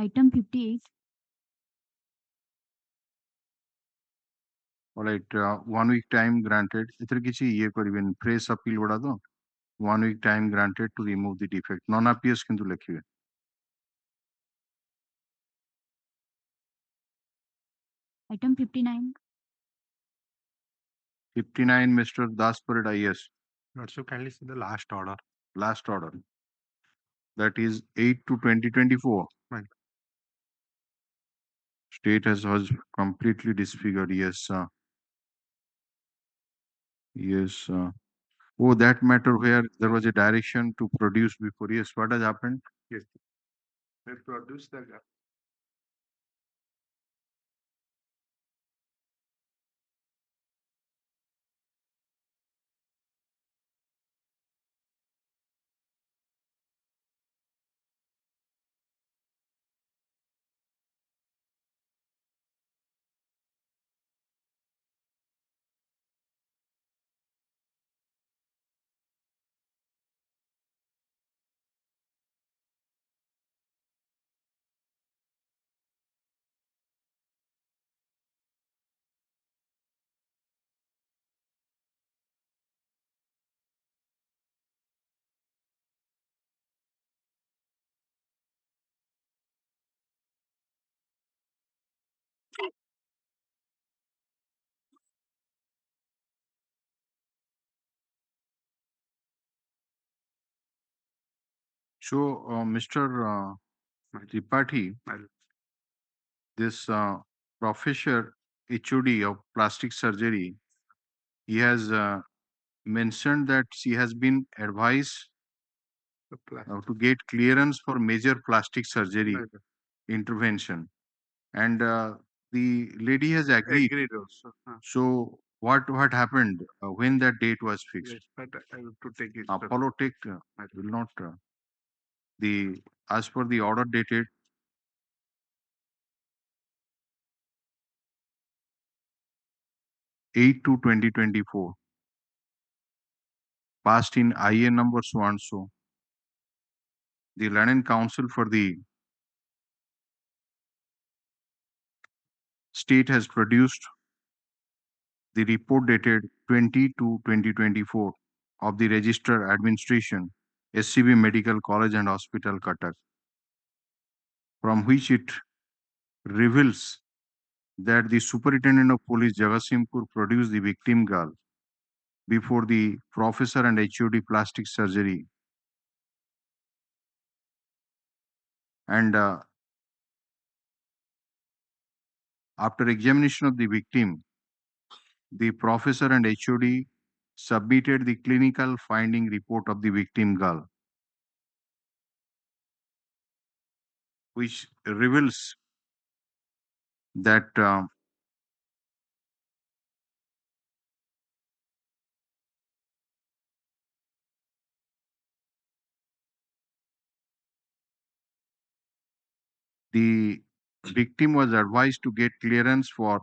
Item 58. All right, 1 week time granted. ଏଥିରେ କିଛି ଇଏ କରିବେନି, fresh appeal ଗୁଡ଼ା ତ 1 week time granted to remove the defect. Non appeals କିନ୍ତୁ ଲେଖିବେ. Item 59. 59, Mr. Das Pareda, yes. Lordship, kindly see the last order. Last order. That is 8/2/2024. Right. State was completely disfigured. Yes, yes. Oh, that matter where there was a direction to produce before. Yes, what has happened? Yes. They produce the gap. So, Mr. Tripathi, this professor HOD of plastic surgery, he has mentioned that she has been advised to get clearance for major plastic surgery intervention, and the lady has agreed. Agreed also. So what happened when that date was fixed? Yes, but I have to take it. Apollo take will not the as per the order dated 8/2/2024, passed in IA number so and so. The London Council for the state has produced the report dated 20/2/2024 of the Register Administration, SCB Medical College and Hospital, Cuttack, from which it reveals that the Superintendent of Police Jagatsinghpur produced the victim girl before the professor and HOD plastic surgery, and after examination of the victim, the professor and HOD submitted the clinical finding report of the victim girl, which reveals that the victim was advised to get clearance for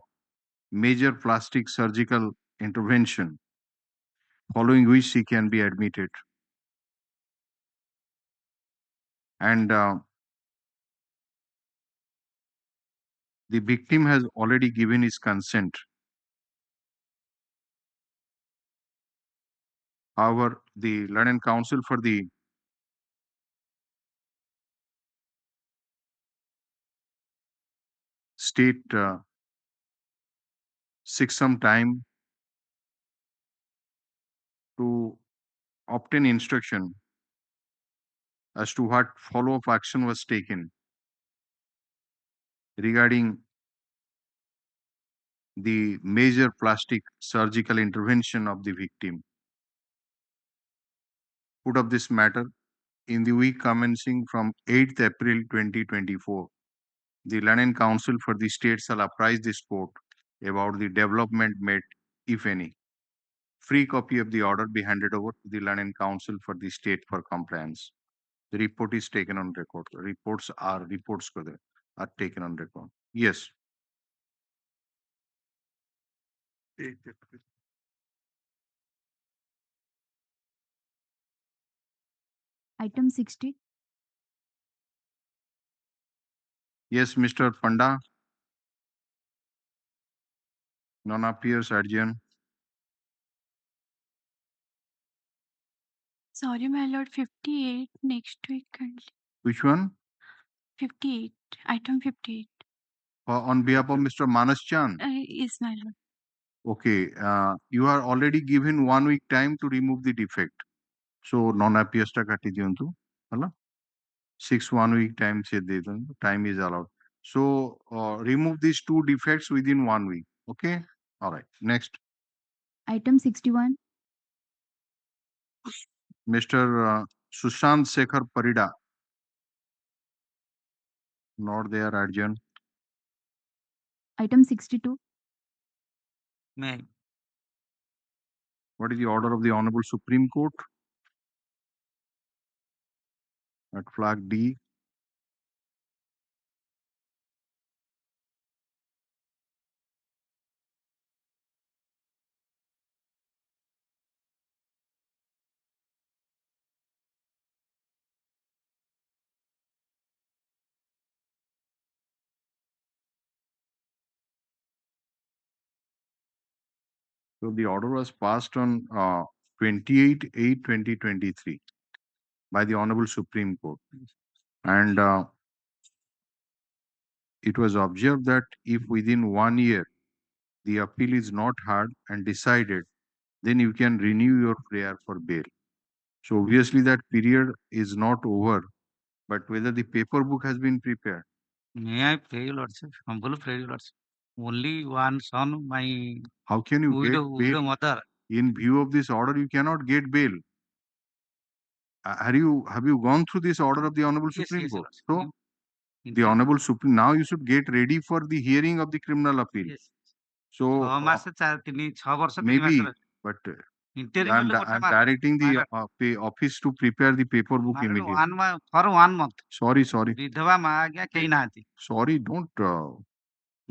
major plastic surgical intervention, following which she can be admitted. And the victim has already given his consent. However, the London Council for the state seeks some time to obtain instruction as to what follow-up action was taken regarding the major plastic surgical intervention of the victim. Put of this matter, in the week commencing from 8th April 2024, the London Council for the state shall apprise this court about the development made, if any. Free copy of the order be handed over to the London Council for the state for compliance. The report is taken on record. Reports are taken on record. Yes. Item 60. Yes, Mr. Panda. Non appears adjourn. Sorry, my lord, 58 next week only. Which one? 58, item 58. On behalf of Mr. Manas Chan. Yes, my lord. Okay, you are already given 1 week time to remove the defect. So non-appears ta kati diyantu, hala? 6 1 week time se de diyantu. Time is allowed. So remove these 2 defects within 1 week. Okay. All right. Next, Item 61. Mr. Sushant Sekhar Parida. Not there, adjourn. Item 62. May What is the order of the Honorable Supreme Court? At flag D. So the order was passed on 28/8/2023 by the Honorable Supreme Court. And it was observed that if within 1 year the appeal is not heard and decided, then you can renew your prayer for bail. So obviously that period is not over, but whether the paper book has been prepared. May I pray, your lordship? Humble pray, your lordship. Only one son, my How can you get widow bail? mother. In view of this order, you cannot get bail. Have you gone through this order of the Honorable Supreme Yes, Court? Lord. So the Honorable Supreme, now you should get ready for the hearing of the criminal appeal. Yes. So maybe, but I'm directing the office to prepare the paper book immediately. For 1 month. Sorry. विधवा माँ आज्ञा कहीं ना थी Sorry, don't.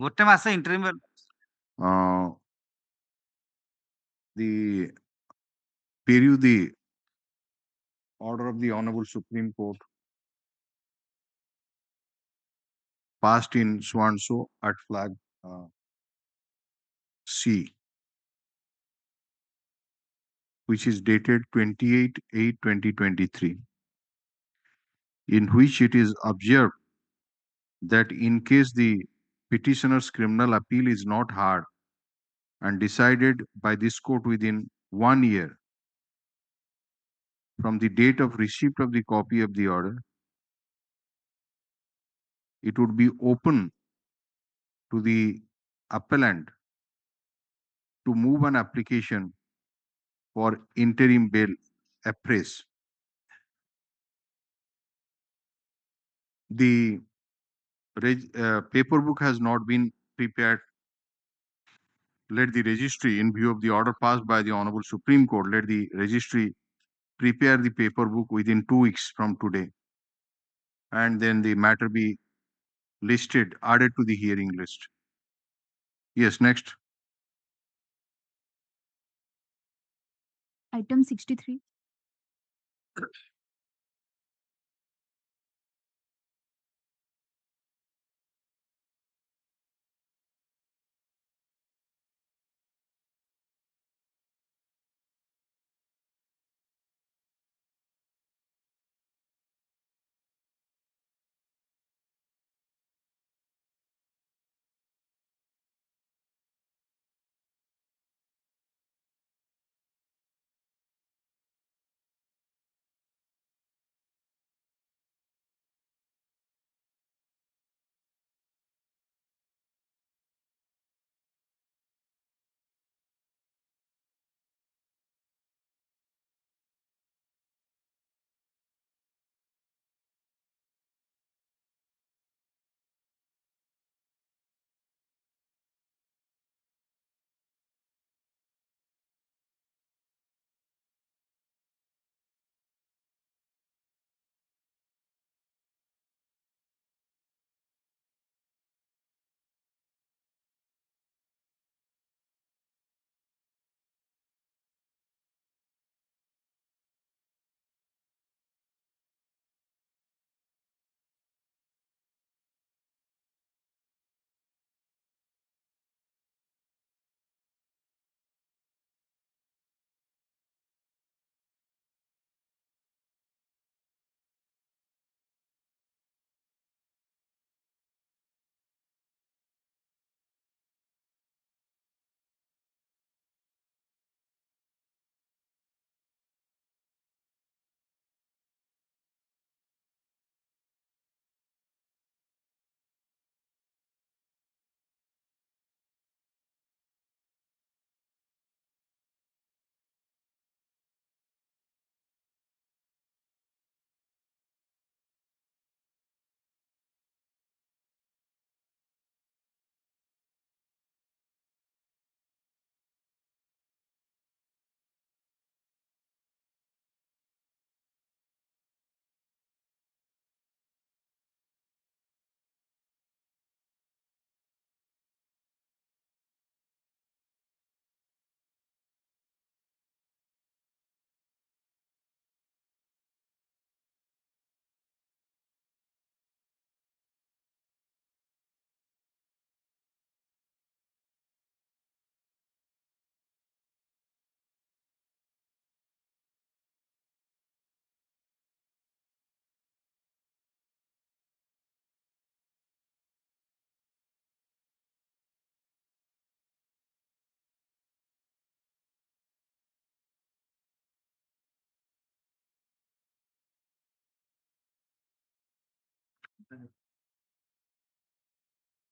गोटे मासे interim The period the order of the Honorable Supreme Court passed in so at flag C, which is dated 28/8/2023, in which it is observed that in case the petitioner's criminal appeal is not heard and decided by this court within 1 year from the date of receipt of the copy of the order, it would be open to the appellant to move an application for interim bail appraise. The paper book has not been prepared. Let the registry, in view of the order passed by the Honorable Supreme Court, let the registry prepare the paper book within 2 weeks from today, and then the matter be listed, added to the hearing list. Yes, next. Item 63.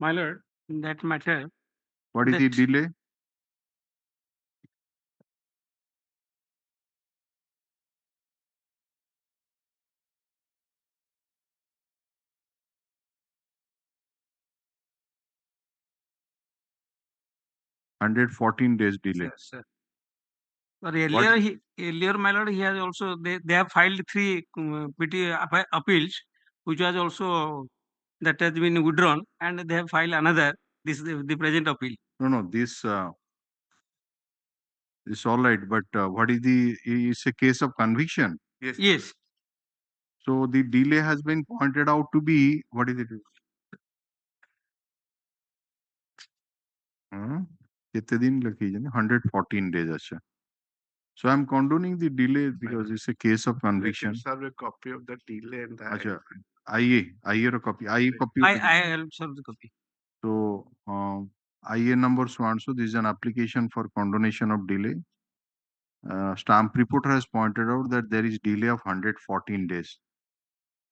My lord, in that matter, What is the delay? $114 delay. Yes, sir. But earlier, my lord, he has also they have filed 3 appeals, which was also that has been withdrawn, and they have filed another. This is the present appeal. No, this is all right, but what is it's a case of conviction. Yes. Yes. So the delay has been pointed out to be, what is it? कितने दिन लगे 114 days. अच्छा. So I'm condoning the delay because it's a case of conviction. Let him serve a copy of the delay and the अच्छा. IA copy. copy. I will serve the copy. So IA number so and so. This is an application for condonation of delay. Stamp reporter has pointed out that there is delay of 114 days.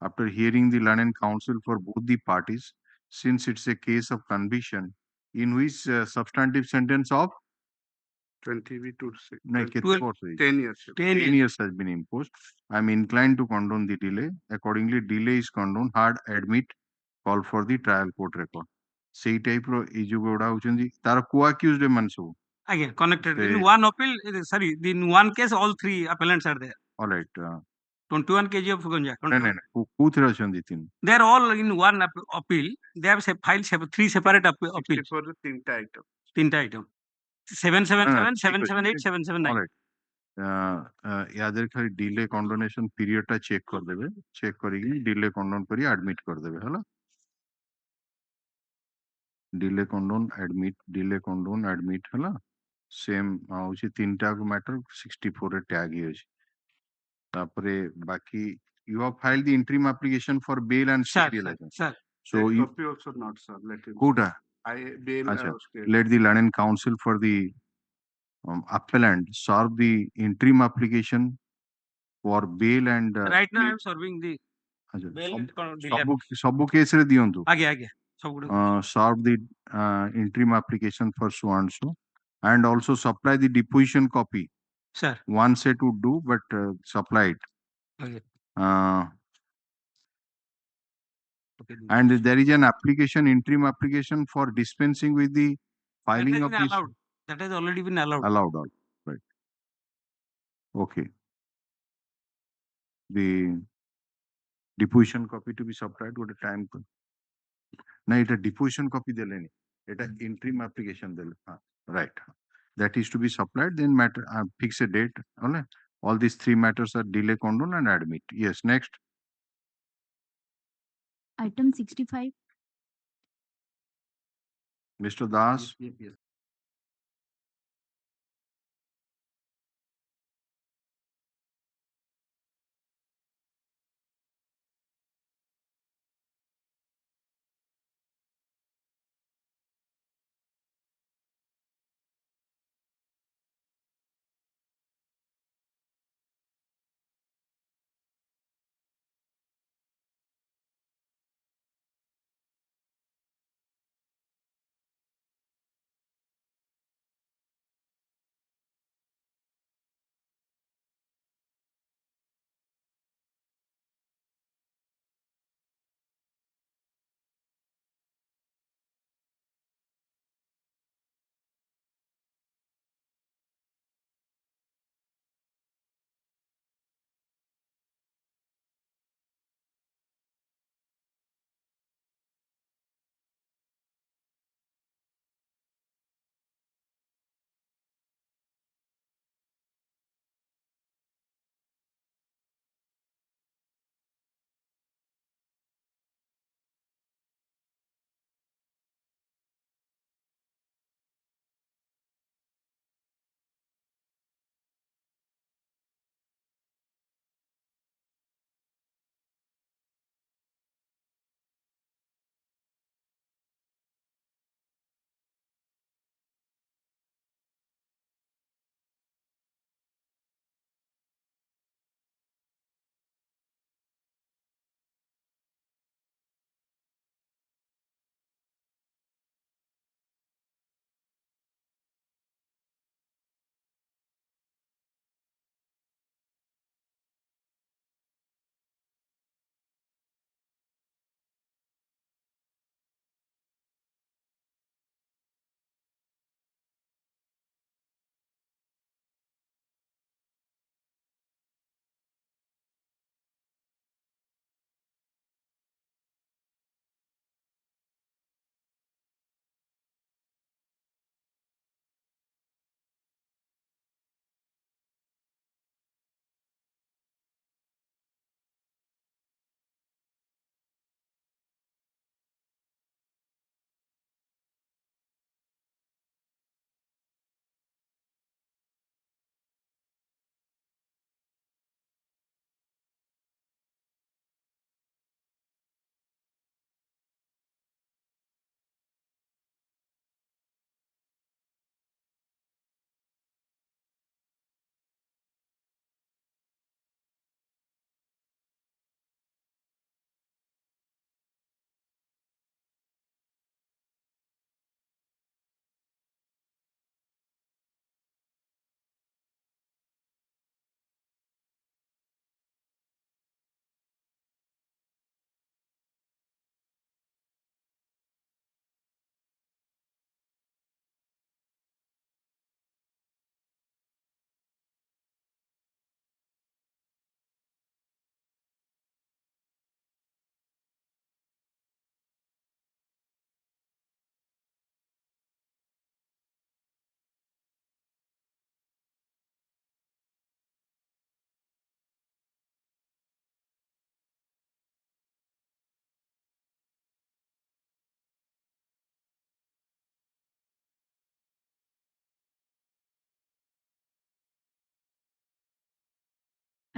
After hearing the learned counsel for both the parties, since it's a case of conviction in which substantive sentence of 20 to 10 years. 10 years has been imposed. I am inclined to condone the delay. Accordingly, delay is condoned. Hard admit, call for the trial court record. Say type ro iju goda hochindi tar co-accused man so. Again, connected. In one appeal, sorry, in one case, all 3 appellants are there. All right. 21 kg of ganja. No. They are all in one appeal. They have filed 3 separate appeals. For the 3 item. 3 item. 777, 778, 779. All right. यादर खाली delay condonation period टा check कर देबे check करिगी delay condone करी admit कर देबे हला delay condone admit हला same होची तीनटा को मैटर 64 रे टैग ही होची तापरे बाकी you have filed the interim application for bail and stabilization. Sir. So you copy also not, sir. Let him. Kuda. Bail. Let the learned counsel for the appellant serve the interim application for bail and right now I am serving the bail. Sabu case re diontu. Aage. Serve the interim application for so and so, and also supply the deposition copy. Sir. One set would do, but supply it. Okay. And there is an application, interim application for dispensing with the filing of this. That has already been allowed. Allowed, right. Okay. The deposition copy to be supplied with a time. No, it's a deposition copy. It's an interim application. Right. That is to be supplied. Then matter fix a date. All these 3 matters are delay, condone, and admit. Yes. Next. Item 65. Mr. Das. Yes.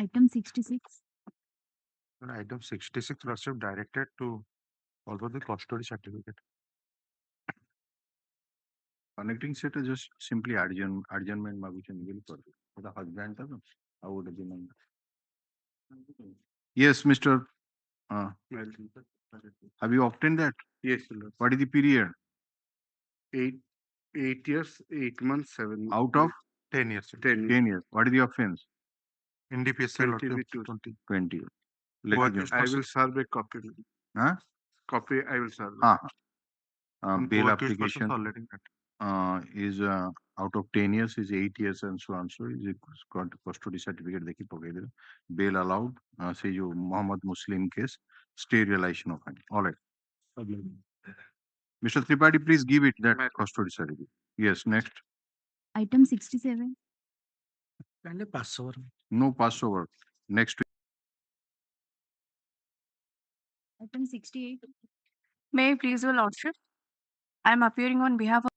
Item 66. Item 66, Lordship, directed to follow the custody certificate. Connecting set is just simply adjournment maguchen will for the husband. I would have been. Yes, Mr. Have you obtained that? Yes, Lord. What is the period? 8 years, 8 months, 7 Out of 10 years. 10 years. What is the offense? NDPS 20. I will serve a copy. Huh? Copy I will serve. Bail application is out of 10 years is 8 years and so on. So is got custody certificate देखी पकड़ दे. Bail allowed. Say जो Muhammad Muslim case, stay realization of fine. All right. Mr. Tripathi, please give it that custody certificate. Yes. Next. Item 67. Passover. No passover. Next. Item 68. May I please, Your Lordship? I am appearing on behalf of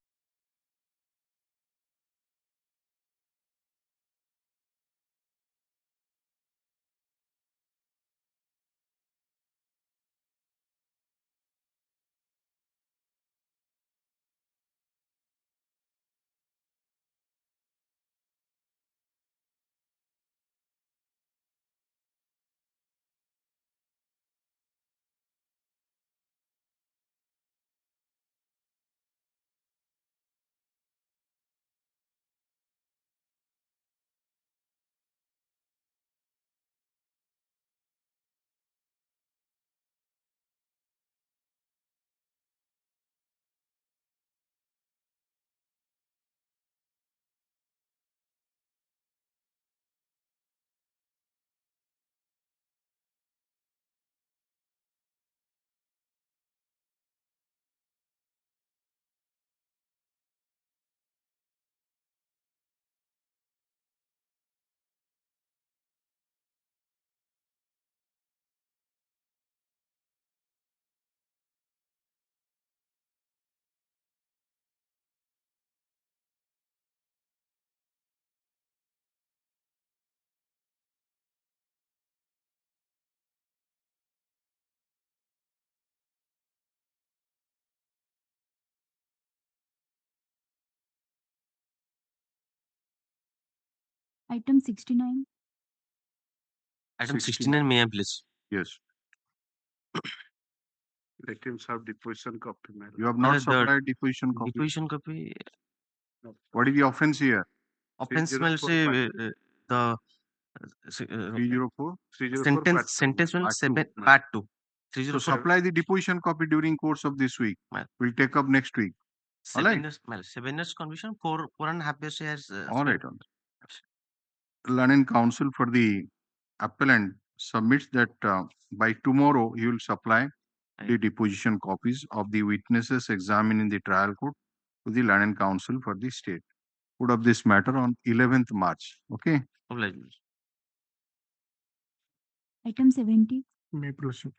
Item 69. Item 69, may I please? Yes. Let him serve deposition copy. You have not supplied deposition copy. Deposition copy. What is the offense here? Offense will say the 304. Sentence will 7 part 2. So supply the deposition copy during course of this week. We'll take up next week. 7 years conviction, 4.5 years has. All right. Learned counsel for the appellant submits that by tomorrow he will supply the deposition copies of the witnesses examined in the trial court to the learned counsel for the state. Put up this matter on 11th March. Okay. Item 70. May proceed.